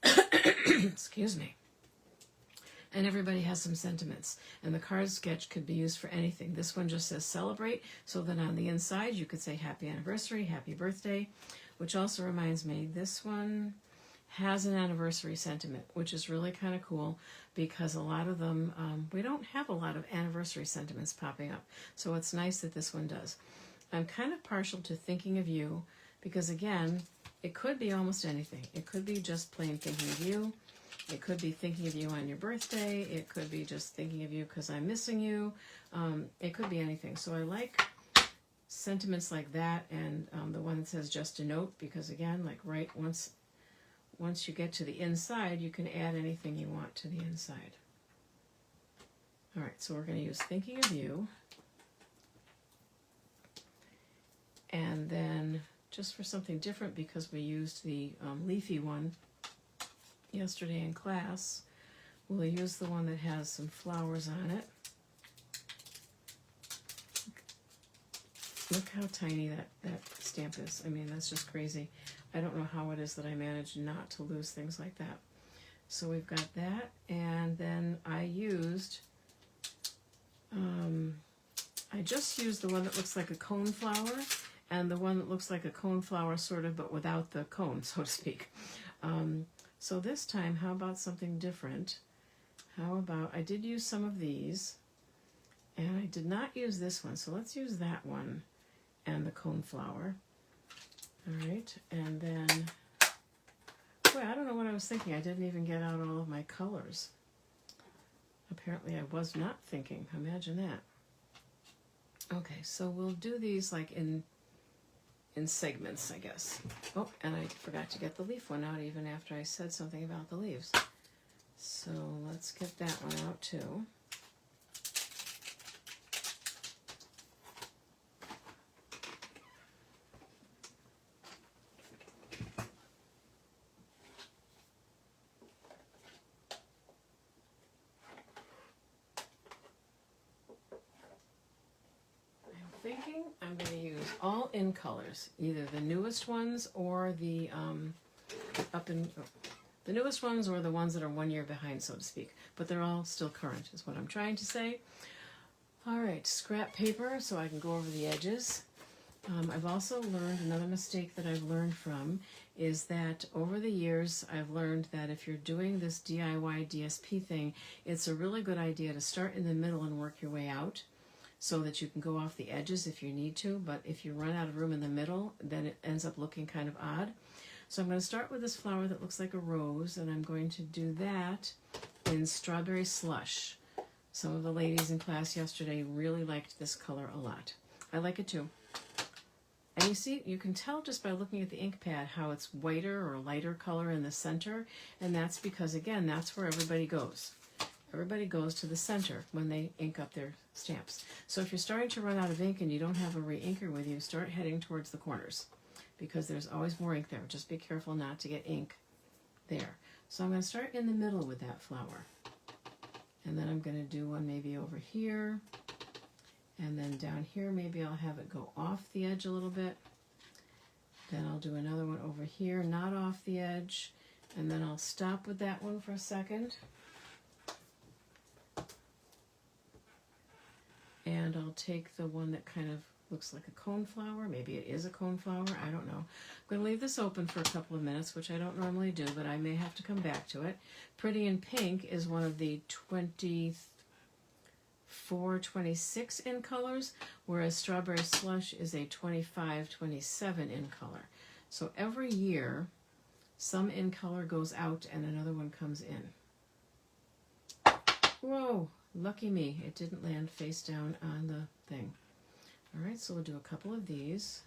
excuse me, and everybody has some sentiments, and the card sketch could be used for anything. This one just says celebrate, so that on the inside you could say happy anniversary, happy birthday, which also reminds me, this one has an anniversary sentiment, which is really kind of cool, because a lot of them, we don't have a lot of anniversary sentiments popping up, so it's nice that this one does. I'm kind of partial to thinking of you, because again, it could be almost anything. It could be just plain thinking of you. It could be thinking of you on your birthday. It could be just thinking of you because I'm missing you. It could be anything. So I like sentiments like that, and the one that says just a note, because again, like right once you get to the inside, you can add anything you want to the inside. All right, so we're going to use thinking of you. And then just for something different, because we used the leafy one yesterday in class, we'll use the one that has some flowers on it. Look how tiny that stamp is. I mean, that's just crazy. I don't know how it is that I managed not to lose things like that. So we've got that, and then I just used the one that looks like a cone flower, and the one that looks like a cone flower sort of, but without the cone, so to speak. So this time, how about something different? How about, I did use some of these, and I did not use this one, so let's use that one and the cone flower. All right, and then, boy, I don't know what I was thinking. I didn't even get out all of my colors. Apparently I was not thinking. Imagine that. Okay, so we'll do these like in segments, I guess. Oh, and I forgot to get the leaf one out even after I said something about the leaves. So let's get that one out too. Thinking I'm going to use all in colors, either the newest ones or the the newest ones or the ones that are 1 year behind, so to speak. But they're all still current, is what I'm trying to say. All right, scrap paper so I can go over the edges. I've also learned, another mistake that I've learned from is that over the years I've learned that if you're doing this DIY DSP thing, it's a really good idea to start in the middle and work your way out, so that you can go off the edges if you need to, but if you run out of room in the middle, then it ends up looking kind of odd. So I'm going to start with this flower that looks like a rose, and I'm going to do that in Strawberry Slush. Some of the ladies in class yesterday really liked this color a lot. I like it too. And you see, you can tell just by looking at the ink pad how it's whiter or lighter color in the center, and that's because, again, that's where everybody goes. Everybody goes to the center when they ink up their stamps. So if you're starting to run out of ink and you don't have a re-inker with you, start heading towards the corners because there's always more ink there. Just be careful not to get ink there. So I'm going to start in the middle with that flower. And then I'm going to do one maybe over here. And then down here maybe I'll have it go off the edge a little bit. Then I'll do another one over here, not off the edge. And then I'll stop with that one for a second. And I'll take the one that kind of looks like a cone flower. Maybe it is a cone flower. I don't know. I'm going to leave this open for a couple of minutes, which I don't normally do, but I may have to come back to it. Pretty in Pink is one of the 24, 26 in colors, whereas Strawberry Slush is a 25, 27 in color. So every year, some in color goes out and another one comes in. Whoa! Lucky me, it didn't land face down on the thing. All right, so we'll do a couple of these.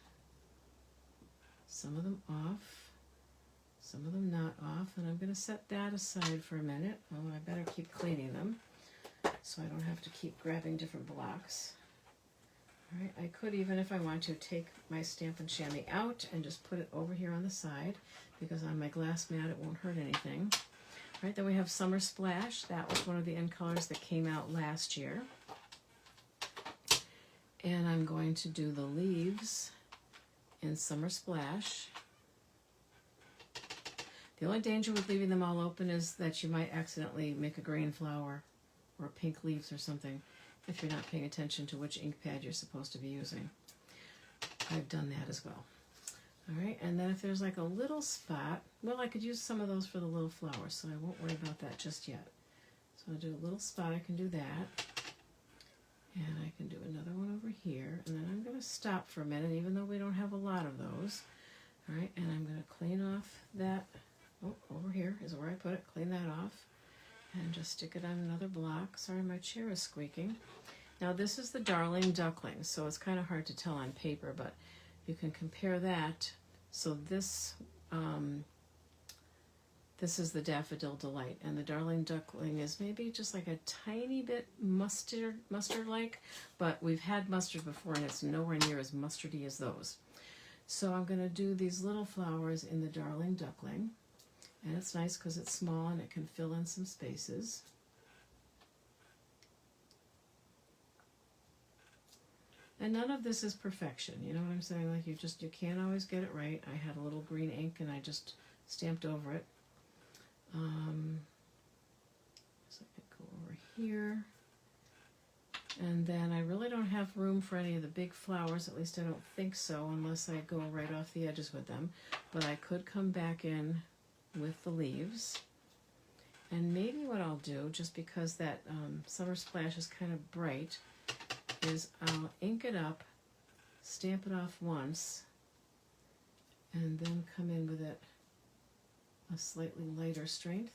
Some of them off, some of them not off, and I'm going to set that aside for a minute. Oh, I better keep cleaning them so I don't have to keep grabbing different blocks. All right, I could even, if I want to, take my Stampin' Chamois out and just put it over here on the side because on my glass mat it won't hurt anything. Right, then we have Summer Splash. That was one of the in colors that came out last year. And I'm going to do the leaves in Summer Splash. The only danger with leaving them all open is that you might accidentally make a green flower or pink leaves or something if you're not paying attention to which ink pad you're supposed to be using. I've done that as well. All right, and then if there's like a little spot, well, I could use some of those for the little flowers, so I won't worry about that just yet. So I'll do a little spot, I can do that. And I can do another one over here, and then I'm going to stop for a minute, even though we don't have a lot of those. All right, and I'm going to clean off that, oh, over here is where I put it, clean that off, and just stick it on another block. Sorry, my chair is squeaking. Now this is the Darling Duckling, so it's kind of hard to tell on paper, but you can compare that. So this this is the Daffodil Delight, and the Darling Duckling is maybe just like a tiny bit mustard-like, but we've had mustard before, and it's nowhere near as mustardy as those. So I'm going to do these little flowers in the Darling Duckling, And it's nice because it's small and it can fill in some spaces. And none of this is perfection, you know what I'm saying? Like you can't always get it right. I had a little green ink and I just stamped over it. So I could go over here. And then I really don't have room for any of the big flowers, at least I don't think so, unless I go right off the edges with them. But I could come back in with the leaves. And maybe what I'll do, just because that Summer Splash is kind of bright, is I'll ink it up, stamp it off once, and then come in with it a slightly lighter strength.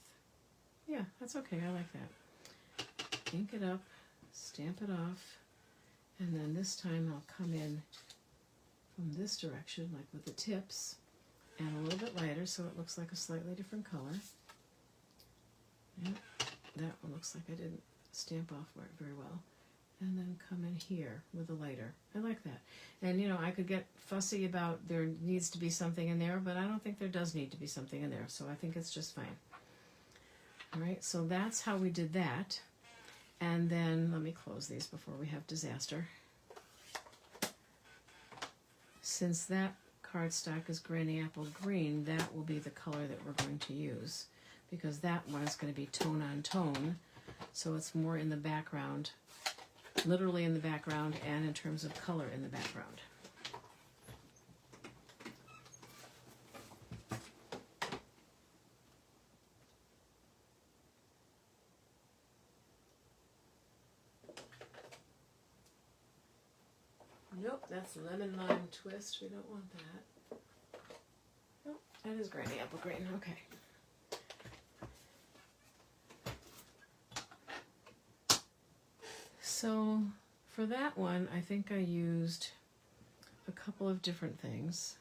Yeah, that's okay, I like that. Ink it up, stamp it off, and then this time I'll come in from this direction, like with the tips, and a little bit lighter so it looks like a slightly different color. Yep, that one looks like I didn't stamp off very well. And then come in here with a lighter. I like that. And you know, I could get fussy about there needs to be something in there, but I don't think there does need to be something in there, so I think it's just fine. All right, so that's how we did that. And then let me close these before we have disaster. Since that cardstock is Granny Apple Green, that will be the color that we're going to use, because that one is going to be tone on tone, so it's more in the background, literally in the background, and in terms of color in the background. Nope, that's lemon lime twist. We don't want that. Nope, that is Granny Apple Green. Okay. So for that one, I think I used a couple of different things.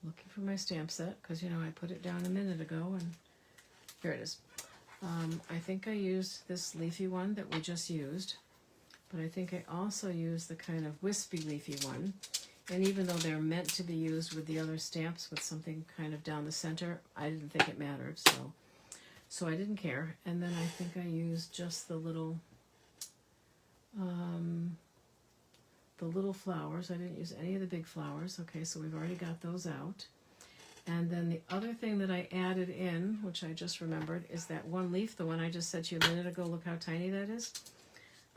Looking for my stamp set, because you know I put it down a minute ago, and here it is. I think I used this leafy one that we just used, but I think I also used the kind of wispy leafy one. And even though they're meant to be used with the other stamps with something kind of down the center, I didn't think it mattered, so I didn't care. And then I think I used just the little flowers. I didn't use any of the big flowers. Okay, so we've already got those out. And then the other thing that I added in, which I just remembered, is that one leaf, the one I just said to you a minute ago, look how tiny that is.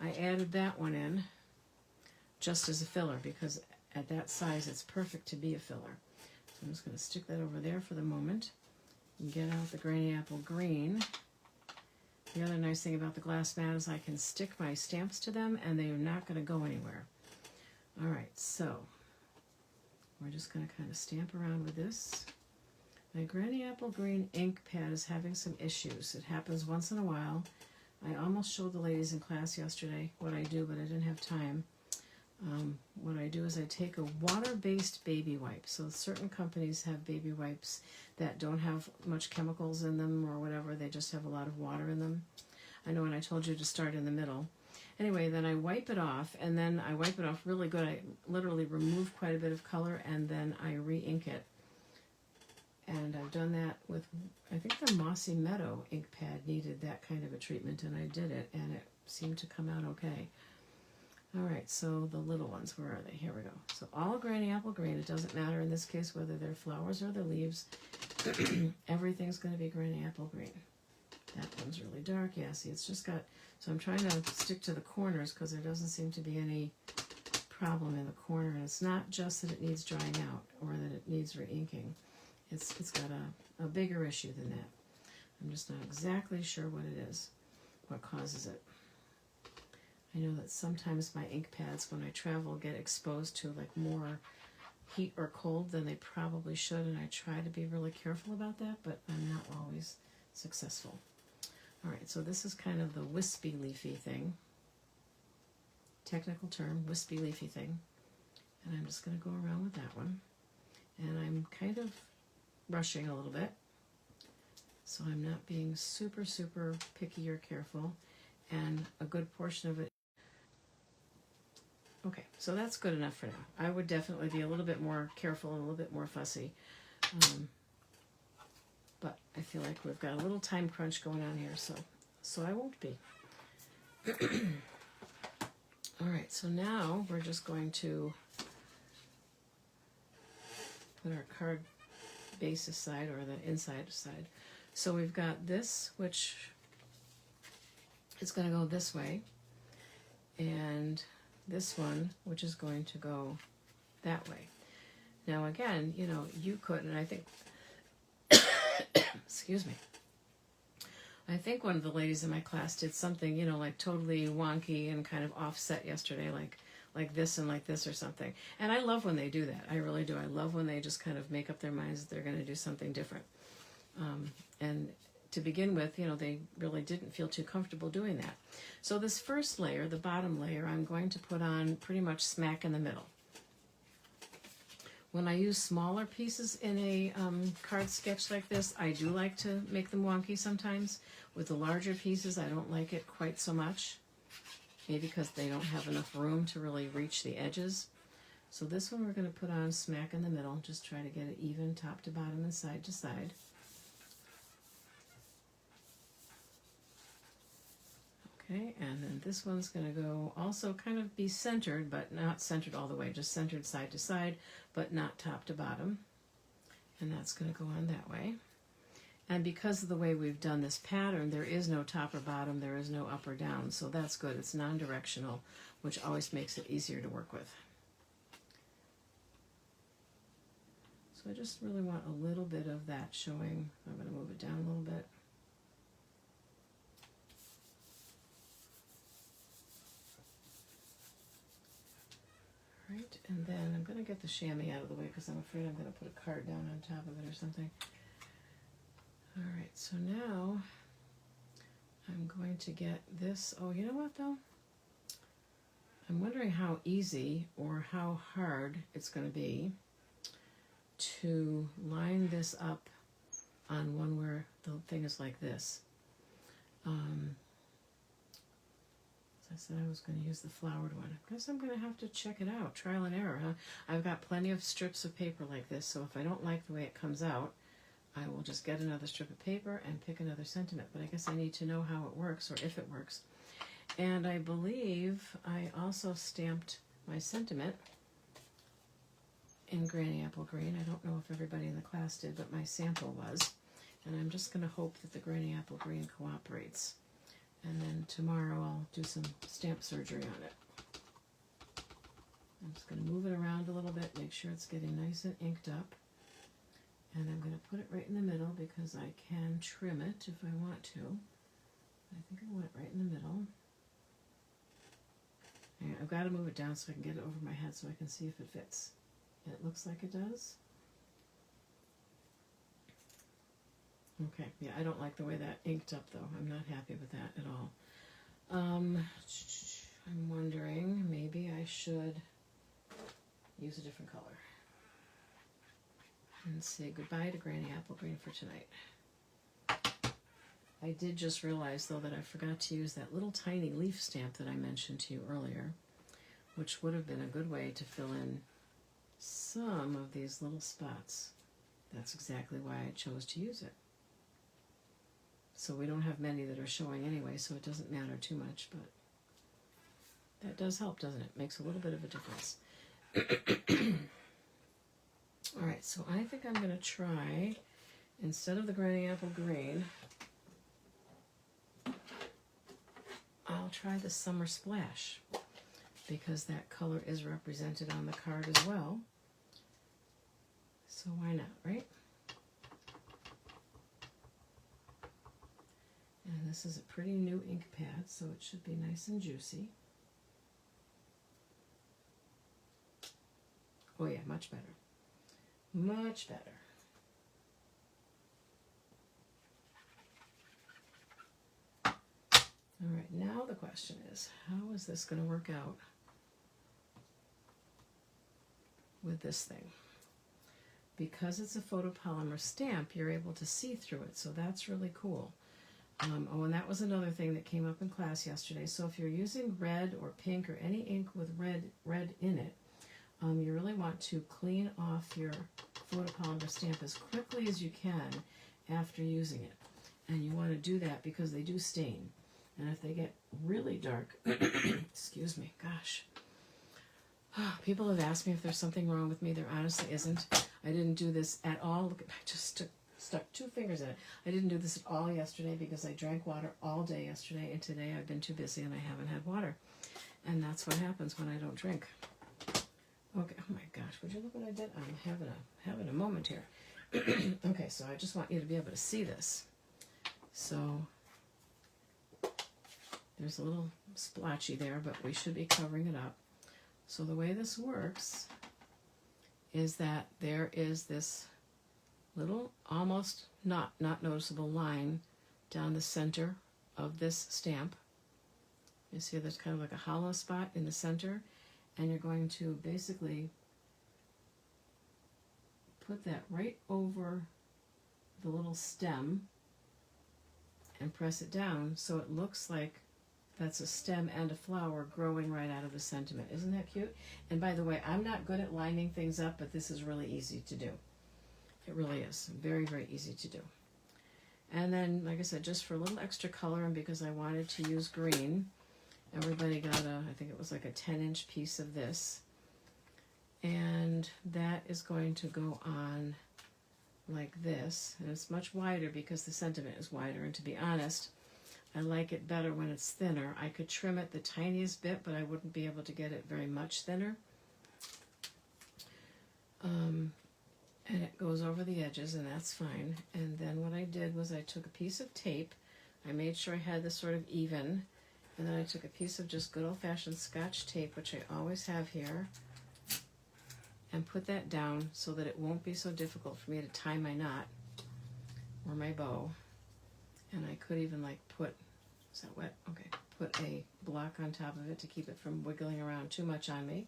I added that one in just as a filler, because at that size it's perfect to be a filler. So I'm just going to stick that over there for the moment and get out the Granny Apple Green. The other nice thing about the glass mat is I can stick my stamps to them and they are not going to go anywhere. All right, so we're just going to kind of stamp around with this. My Granny Apple Green ink pad is having some issues. It happens once in a while. I almost showed the ladies in class yesterday what I do, but I didn't have time. What I do is I take a water-based baby wipe. So certain companies have baby wipes that don't have much chemicals in them or whatever. They just have a lot of water in them. I know when I told you to start in the middle. Anyway, then I wipe it off, and then I wipe it off really good. I literally remove quite a bit of color, and then I re-ink it. And I've done that with, I think the Mossy Meadow ink pad needed that kind of a treatment, and I did it, and it seemed to come out okay. All right, so the little ones, where are they? Here we go. So all Granny Apple Green. It doesn't matter in this case whether they're flowers or they're leaves. Everything's going to be Granny Apple Green. That one's really dark. Yeah, see, it's just got, so I'm trying to stick to the corners because there doesn't seem to be any problem in the corner. And it's not just that it needs drying out or that it needs re-inking. It's got a bigger issue than that. I'm just not exactly sure what it is, what causes it. I know that sometimes my ink pads, when I travel, get exposed to like more heat or cold than they probably should, and I try to be really careful about that, but I'm not always successful. All right, so this is kind of the wispy leafy thing. Technical term, wispy leafy thing. And I'm just going to go around with that one. And I'm kind of brushing a little bit, so I'm not being super, super picky or careful, and a good portion of it. Okay, so that's good enough for now. I would definitely be a little bit more careful and a little bit more fussy, but I feel like we've got a little time crunch going on here, so I won't be. All right, so now we're just going to put our card base aside, or the inside aside. So we've got this, which is going to go this way, and this one, which is going to go that way. Now again, you know, you could, and I think, excuse me, I think one of the ladies in my class did something, you know, like totally wonky and kind of offset yesterday, like this and like this or something. And I love when they do that. I really do. I love when they just kind of make up their minds that they're going to do something different. And to begin with, you know, they really didn't feel too comfortable doing that. So this first layer, the bottom layer, I'm going to put on pretty much smack in the middle. When I use smaller pieces in a card sketch like this, I do like to make them wonky sometimes. With the larger pieces, I don't like it quite so much. Maybe because they don't have enough room to really reach the edges. So this one we're going to put on smack in the middle. Just try to get it even top to bottom and side to side. Okay, and then this one's going to go also kind of be centered, but not centered all the way, just centered side to side, but not top to bottom. And that's going to go on that way. And because of the way we've done this pattern, there is no top or bottom, there is no up or down, so that's good. It's non-directional, which always makes it easier to work with. So I just really want a little bit of that showing. I'm going to move it down a little bit. Right, and then I'm going to get the chamois out of the way because I'm afraid I'm going to put a card down on top of it or something. All right, so now I'm going to get this. Oh, you know what though? I'm wondering how easy or how hard it's going to be to line this up on one where the thing is like this. I said I was going to use the flowered one. I guess I'm going to have to check it out. Trial and error, huh? I've got plenty of strips of paper like this, so if I don't like the way it comes out, I will just get another strip of paper and pick another sentiment. But I guess I need to know how it works, or if it works. And I believe I also stamped my sentiment in Granny Apple Green. I don't know if everybody in the class did, but my sample was. And I'm just going to hope that the Granny Apple Green cooperates. And then tomorrow I'll do some stamp surgery on it. I'm just going to move it around a little bit, make sure it's getting nice and inked up. And I'm going to put it right in the middle because I can trim it if I want to. I think I want it right in the middle. And I've got to move it down so I can get it over my head so I can see if it fits. And it looks like it does. Okay, yeah, I don't like the way that inked up though. I'm not happy with that at all. I'm wondering, maybe I should use a different color. And say goodbye to Granny Apple Green for tonight. I did just realize though that I forgot to use that little tiny leaf stamp that I mentioned to you earlier, which would have been a good way to fill in some of these little spots. That's exactly why I chose to use it. So we don't have many that are showing anyway, so it doesn't matter too much, but that does help, doesn't it? Makes a little bit of a difference. All right, so I think I'm going to try, instead of the Granny Apple Green, I'll try the Summer Splash, because that color is represented on the card as well. So why not, right? And this is a pretty new ink pad, so it should be nice and juicy. Oh yeah, much better. Much better. All right, now the question is, how is this going to work out with this thing? Because it's a photopolymer stamp, you're able to see through it, so that's really cool. Oh, and that was another thing that came up in class yesterday. So if you're using red or pink or any ink with red in it, you really want to clean off your photopolymer stamp as quickly as you can after using it. And you want to do that because they do stain. And if they get really dark, excuse me, gosh. People have asked me if there's something wrong with me. There honestly isn't. I didn't do this at all. Look, I just stuck 2 fingers in it. I didn't do this at all yesterday because I drank water all day yesterday, and today I've been too busy and I haven't had water. And that's what happens when I don't drink. Okay, oh my gosh, would you look what I did? I'm having a moment here. Okay, so I just want you to be able to see this. So there's a little splotchy there, but we should be covering it up. So the way this works is that there is this little, almost not noticeable line down the center of this stamp. You see there's kind of like a hollow spot in the center, and you're going to basically put that right over the little stem and press it down so it looks like that's a stem and a flower growing right out of the sentiment. Isn't that cute? And by the way, I'm not good at lining things up, but this is really easy to do. It really is. Very, very easy to do. And then, like I said, just for a little extra color, and because I wanted to use green, everybody got I think it was like a 10-inch piece of this. And that is going to go on like this. And it's much wider because the sentiment is wider. And to be honest, I like it better when it's thinner. I could trim it the tiniest bit, but I wouldn't be able to get it very much thinner. And it goes over the edges, and that's fine. And then what I did was I took a piece of tape. I made sure I had this sort of even. And then I took a piece of just good old-fashioned Scotch tape, which I always have here, and put that down so that it won't be so difficult for me to tie my knot or my bow. And I could even like put, is that wet? Okay, put a block on top of it to keep it from wiggling around too much on me,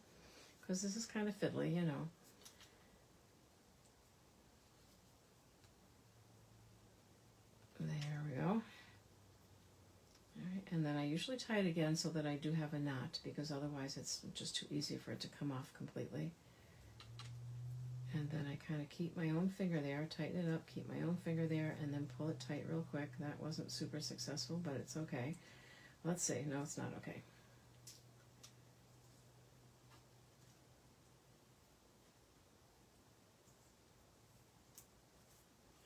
because this is kind of fiddly, you know. There we go. All right, and then I usually tie it again so that I do have a knot, because otherwise it's just too easy for it to come off completely. And then I kind of keep my own finger there, tighten it up, keep my own finger there, and then pull it tight real quick. That wasn't super successful, but it's okay. Let's see. No, it's not okay.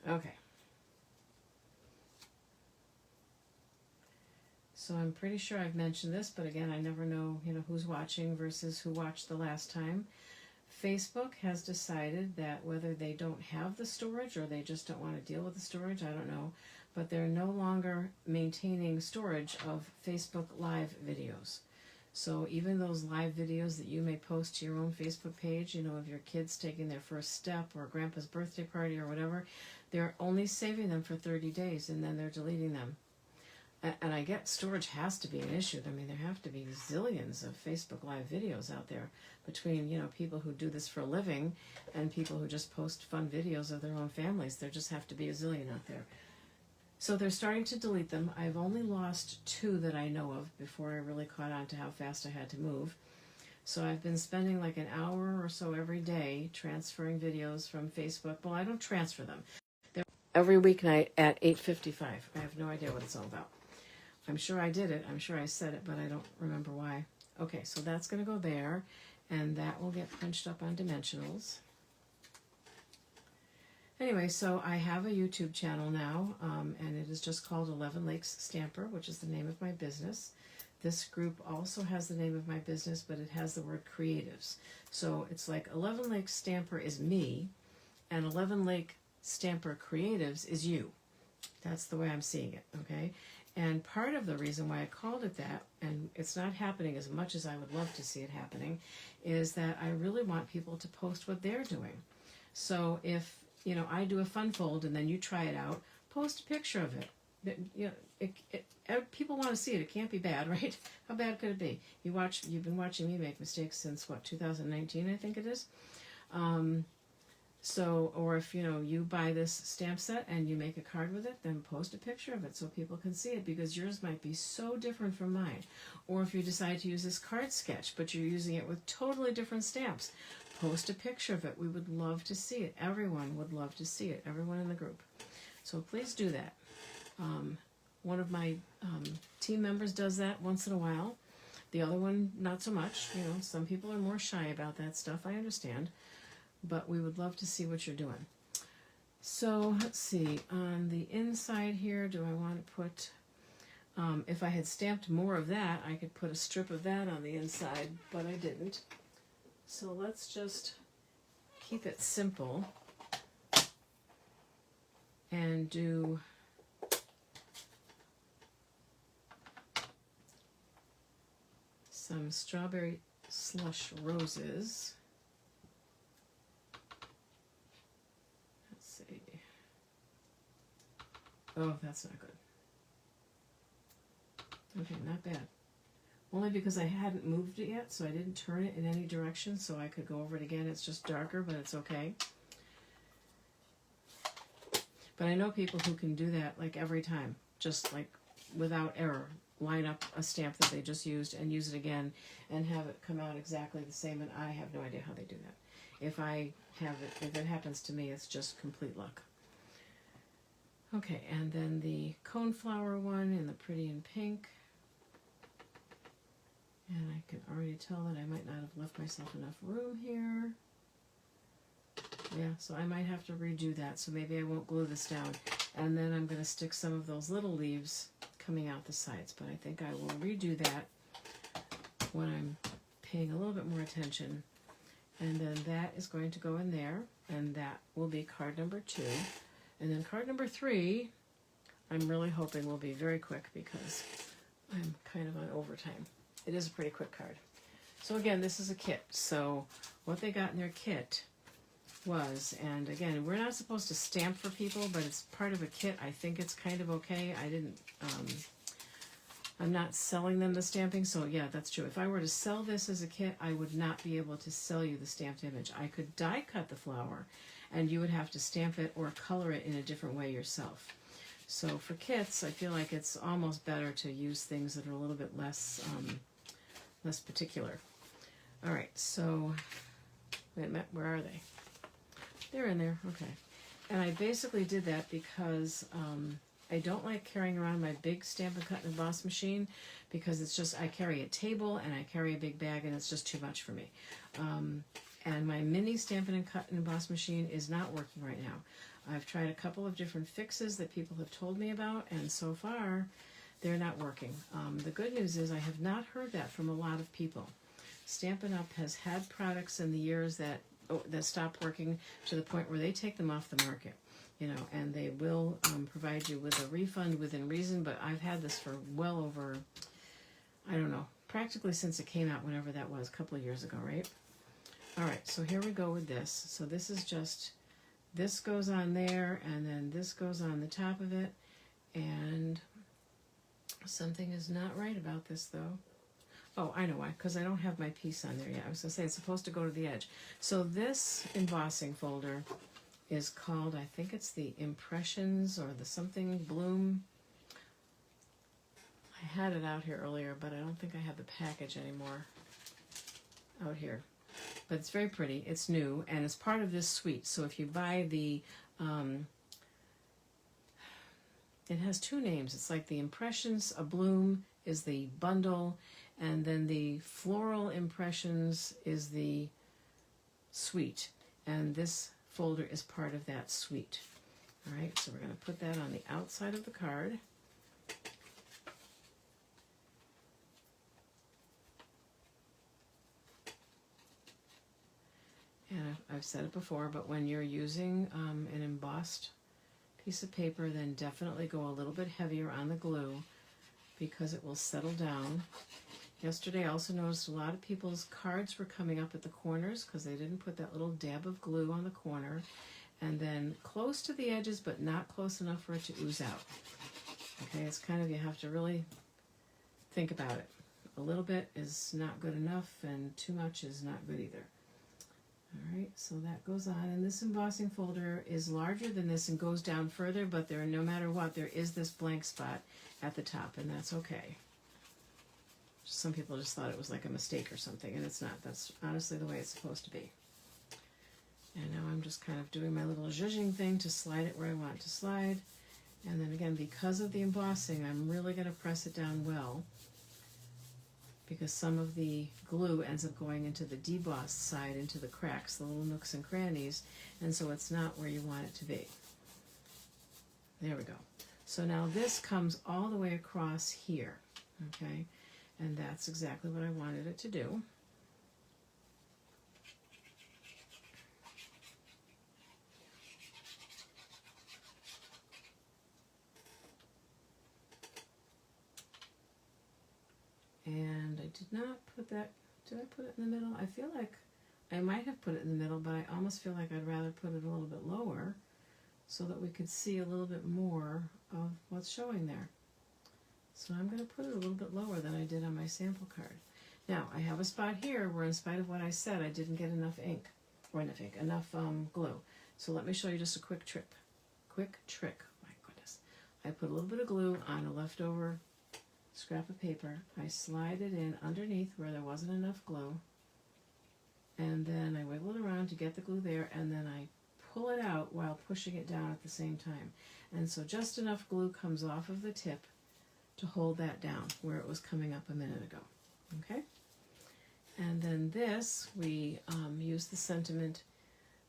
Okay. So I'm pretty sure I've mentioned this, but again, I never know, who's watching versus who watched the last time. Facebook has decided that whether they don't have the storage or they just don't want to deal with the storage, I don't know, but they're no longer maintaining storage of Facebook Live videos. So even those live videos that you may post to your own Facebook page, of your kids taking their first step or grandpa's birthday party or whatever, they're only saving them for 30 days and then they're deleting them. And I get storage has to be an issue. I mean, there have to be zillions of Facebook Live videos out there between, people who do this for a living and people who just post fun videos of their own families. There just have to be a zillion out there. So they're starting to delete them. I've only lost 2 that I know of before I really caught on to how fast I had to move. So I've been spending like an hour or so every day transferring videos from Facebook. Well, I don't transfer them. They're every weeknight at 8:55. I have no idea what it's all about. I'm sure I did it. I'm sure I said it, but I don't remember why. Okay, so that's going to go there, and that will get punched up on dimensionals. Anyway, so I have a YouTube channel now, and it is just called 11 Lakes Stamper, which is the name of my business. This group also has the name of my business, but it has the word creatives. So it's like 11 Lakes Stamper is me, and 11 Lake Stamper Creatives is you. That's the way I'm seeing it, okay? And part of the reason why I called it that, and it's not happening as much as I would love to see it happening, is that I really want people to post what they're doing. So if, I do a fun fold and then you try it out, post a picture of it. People want to see it. It can't be bad, right? How bad could it be? You've been watching me make mistakes since, 2019, I think it is. Or if, you buy this stamp set and you make a card with it, then post a picture of it so people can see it, because yours might be so different from mine. Or if you decide to use this card sketch, but you're using it with totally different stamps, post a picture of it. We would love to see it. Everyone would love to see it. Everyone in the group. So please do that. One of my team members does that once in a while. The other one, not so much. You know, some people are more shy about that stuff. I understand. But we would love to see what you're doing. So let's see. On the inside here, do I want to put... if I had stamped more of that, I could put a strip of that on the inside, but I didn't. So let's just keep it simple and do some strawberry slush roses. Let's see. Oh, that's not good. Okay, not bad. Only because I hadn't moved it yet, so I didn't turn it in any direction, so I could go over it again. It's just darker, but it's okay. But I know people who can do that like every time, just like without error. Line up a stamp that they just used and use it again and have it come out exactly the same, and I have no idea how they do that. If it happens to me, it's just complete luck. Okay, and then the coneflower one in the pretty in pink. And I can already tell that I might not have left myself enough room here. Yeah, so I might have to redo that, so maybe I won't glue this down. And then I'm going to stick some of those little leaves coming out the sides, but I think I will redo that when I'm paying a little bit more attention. And then that is going to go in there, and that will be card number 2. And then card number 3, I'm really hoping will be very quick because I'm kind of on overtime. It is a pretty quick card. So again, this is a kit. So what they got in their kit was, and again, we're not supposed to stamp for people, but it's part of a kit. I think it's kind of okay. I'm not selling them the stamping, so yeah, that's true. If I were to sell this as a kit, I would not be able to sell you the stamped image. I could die cut the flower, and you would have to stamp it or color it in a different way yourself. So for kits, I feel like it's almost better to use things that are a little bit less particular. All right, so wait a minute, where are they? They're in there, okay. And I basically did that because I don't like carrying around my big Stampin' Cut and Emboss machine because it's just, I carry a table and I carry a big bag and it's just too much for me. And my mini Stampin' Cut and Emboss machine is not working right now. I've tried a couple of different fixes that people have told me about, and so far they're not working. The good news is I have not heard that from a lot of people. Stampin' Up! Has had products in the years that stop working to the point where they take them off the market, you know, and they will provide you with a refund within reason, but I've had this for well over, I don't know, practically since it came out, whenever that was, a couple of years ago, right? All right, so here we go with this. So this is just, this goes on there, and then this goes on the top of it, and something is not right about this, though. Oh, I know why, because I don't have my piece on there yet. I was going to say it's supposed to go to the edge. So this embossing folder is called, I think it's the Impressions or the something Bloom. I had it out here earlier, but I don't think I have the package anymore out here. But it's very pretty. It's new, and it's part of this suite. So if you buy the, it has 2 names. It's like the Impressions, a Bloom is the bundle, and then the Floral Impressions is the suite. And this folder is part of that suite. All right, so we're going to put that on the outside of the card. And I've said it before, but when you're using an embossed piece of paper, then definitely go a little bit heavier on the glue because it will settle down. Yesterday I also noticed a lot of people's cards were coming up at the corners because they didn't put that little dab of glue on the corner, and then close to the edges but not close enough for it to ooze out. Okay, it's kind of, you have to really think about it. A little bit is not good enough and too much is not good either. All right, so that goes on, and this embossing folder is larger than this and goes down further, but there, no matter what, there is this blank spot at the top, and that's okay. Some people just thought it was like a mistake or something, and it's not. That's honestly the way it's supposed to be. And now I'm just kind of doing my little zhuzhing thing to slide it where I want it to slide. And then again, because of the embossing, I'm really going to press it down well, because some of the glue ends up going into the debossed side, into the cracks, the little nooks and crannies, and so it's not where you want it to be. There we go. So now this comes all the way across here, okay? And that's exactly what I wanted it to do. And I did not put that, did I put it in the middle? I feel like I might have put it in the middle, but I almost feel like I'd rather put it a little bit lower so that we could see a little bit more of what's showing there. So I'm going to put it a little bit lower than I did on my sample card. Now, I have a spot here where, in spite of what I said, I didn't get enough ink, or enough glue. So let me show you just a quick trick. Quick trick, my goodness. I put a little bit of glue on a leftover scrap of paper. I slide it in underneath where there wasn't enough glue, and then I wiggle it around to get the glue there, and then I pull it out while pushing it down at the same time. And so just enough glue comes off of the tip to hold that down where it was coming up a minute ago. Okay? And then this, we use the sentiment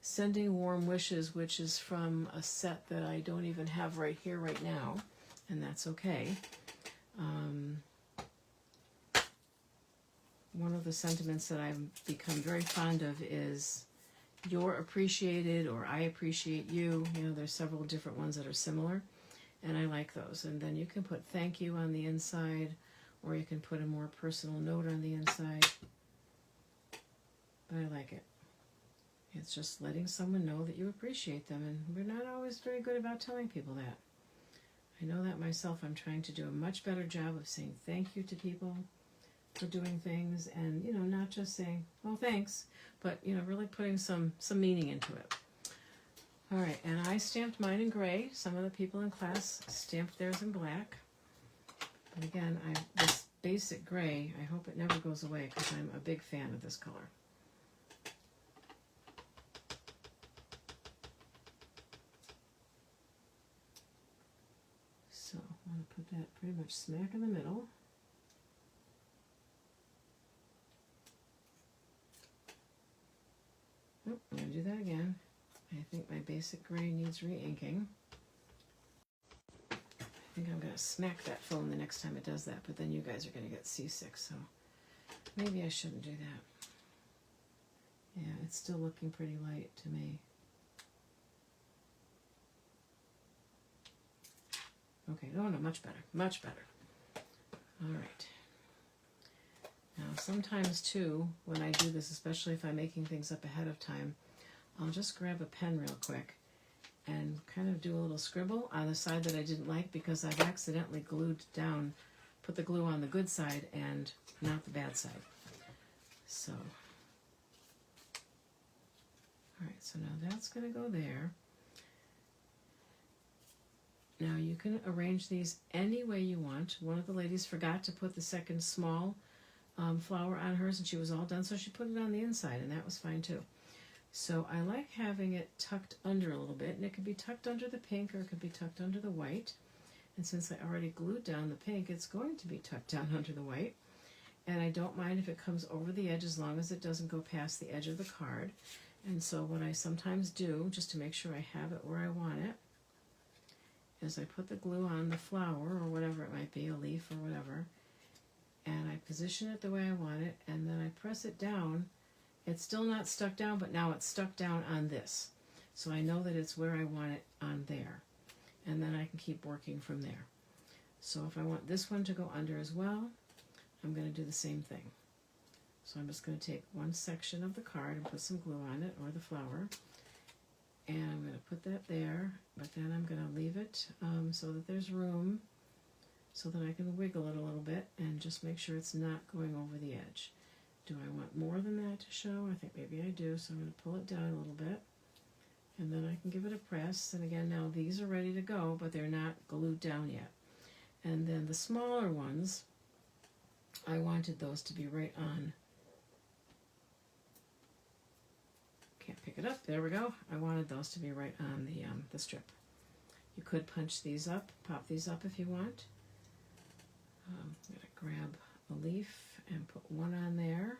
Sending Warm Wishes, which is from a set that I don't even have right here right now, and that's okay. One of the sentiments that I've become very fond of is "You're appreciated" or "I appreciate you." You know, there's several different ones that are similar, and I like those. And then you can put "thank you" on the inside, or you can put a more personal note on the inside. But I like it. It's just letting someone know that you appreciate them, and we're not always very good about telling people that. I know that myself. I'm trying to do a much better job of saying thank you to people for doing things, and, you know, not just saying, "well, thanks," but, you know, really putting some meaning into it. All right, and I stamped mine in gray. Some of the people in class stamped theirs in black. But again, this basic gray, I hope it never goes away, because I'm a big fan of this color. So I'm going to put that pretty much smack in the middle. Oh, I'm going to do that again. I think my basic gray needs re-inking. I think I'm going to smack that phone the next time it does that, but then you guys are going to get seasick, so maybe I shouldn't do that. Yeah, it's still looking pretty light to me. Okay, no, much better, much better. All right. Now, sometimes, too, when I do this, especially if I'm making things up ahead of time, I'll just grab a pen real quick and kind of do a little scribble on the side that I didn't like, because I've accidentally put the glue on the good side and not the bad side. So, all right, so now that's going to go there. Now you can arrange these any way you want. One of the ladies forgot to put the second small flower on hers, and she was all done, so she put it on the inside, and that was fine too. So I like having it tucked under a little bit, and it could be tucked under the pink or it could be tucked under the white. And since I already glued down the pink, it's going to be tucked down under the white. And I don't mind if it comes over the edge as long as it doesn't go past the edge of the card. And so what I sometimes do, just to make sure I have it where I want it, is I put the glue on the flower, or whatever it might be, a leaf or whatever, and I position it the way I want it, and then I press it down. It's still not stuck down, but now it's stuck down on this. So I know that it's where I want it on there. And then I can keep working from there. So if I want this one to go under as well, I'm going to do the same thing. So I'm just going to take one section of the card and put some glue on it, or the flower, and I'm going to put that there, but then I'm going to leave it so that there's room, so that I can wiggle it a little bit and just make sure it's not going over the edge. Do I want more than that to show? I think maybe I do, so I'm going to pull it down a little bit, and then I can give it a press. And again, now these are ready to go, but they're not glued down yet. And then the smaller ones, I wanted those to be right on. Can't pick it up. There we go. I wanted those to be right on the strip. You could punch these up, pop these up if you want. I'm going to grab a leaf and put one on there,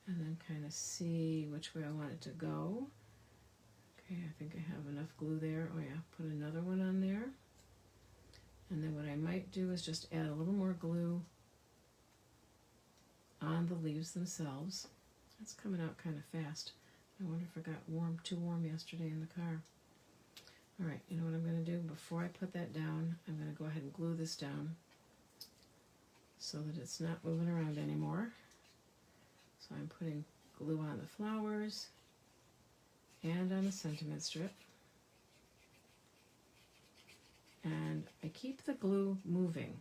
and then kind of see which way I want it to go. Okay, I think I have enough glue there. Oh yeah, put another one on there. And then what I might do is just add a little more glue on the leaves themselves. It's coming out kind of fast. I wonder if it got too warm yesterday in the car. All right, you know what I'm going to do? Before I put that down, I'm going to go ahead and glue this down so that it's not moving around anymore. So I'm putting glue on the flowers and on the sentiment strip. And I keep the glue moving.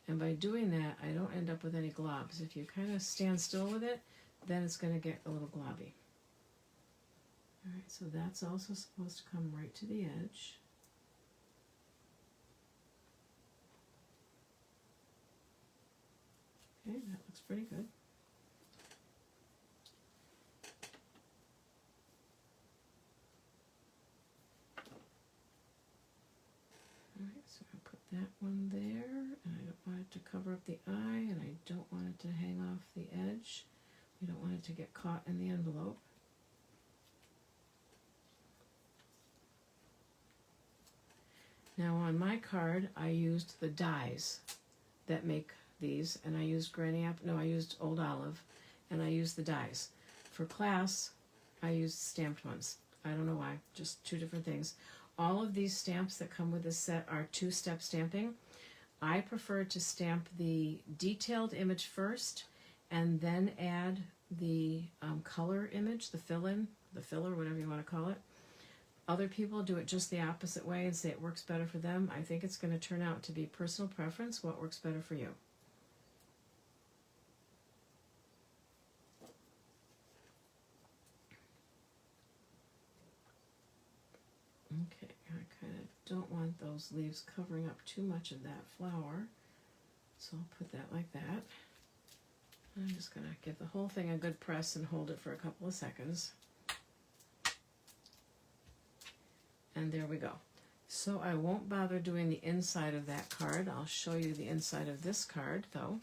And by doing that, I don't end up with any globs. If you kind of stand still with it, then it's going to get a little globby. All right, so that's also supposed to come right to the edge. Okay, that looks pretty good. All right, so I'll put that one there, and I don't want it to cover up the eye, and I don't want it to hang off the edge. We don't want it to get caught in the envelope. Now on my card, I used the dies that make these, and I used I used Old Olive, and I used the dies. For class, I used stamped ones. I don't know why, just two different things. All of these stamps that come with this set are two-step stamping. I prefer to stamp the detailed image first, and then add the color image, the fill-in, the filler, whatever you want to call it. Other people do it just the opposite way and say it works better for them. I think it's going to turn out to be personal preference, what works better for you. Okay, I kind of don't want those leaves covering up too much of that flower, so I'll put that like that. I'm just going to give the whole thing a good press and hold it for a couple of seconds. And there we go. So I won't bother doing the inside of that card. I'll show you the inside of this card, though.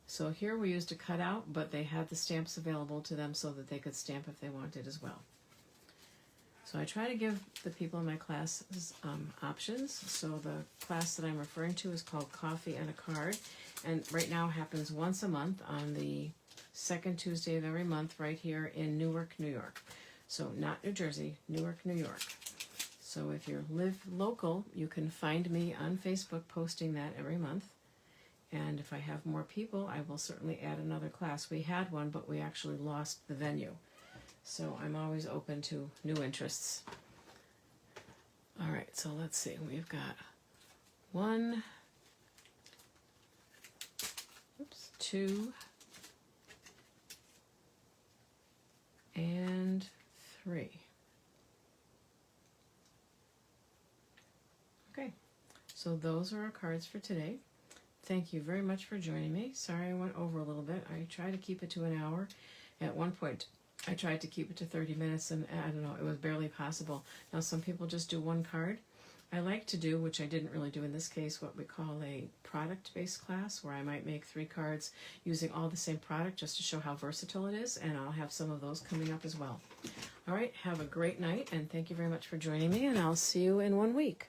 So here we used a cutout, but they had the stamps available to them so that they could stamp if they wanted as well. So I try to give the people in my class options. So the class that I'm referring to is called Coffee and a Card, and right now happens once a month on the second Tuesday of every month right here in Newark, New York. So not New Jersey, Newark, New York. So if you live local, you can find me on Facebook posting that every month. And if I have more people, I will certainly add another class. We had one, but we actually lost the venue. So I'm always open to new interests. All right, so let's see. We've got 1, 2, and 3. Okay, so those are our cards for today. Thank you very much for joining me. Sorry I went over a little bit. I try to keep it to an hour. At one point, I tried to keep it to 30 minutes, and I don't know, it was barely possible. Now, some people just do one card. I like to do, which I didn't really do in this case, what we call a product-based class, where I might make 3 cards using all the same product just to show how versatile it is, and I'll have some of those coming up as well. All right, have a great night, and thank you very much for joining me, and I'll see you in 1 week.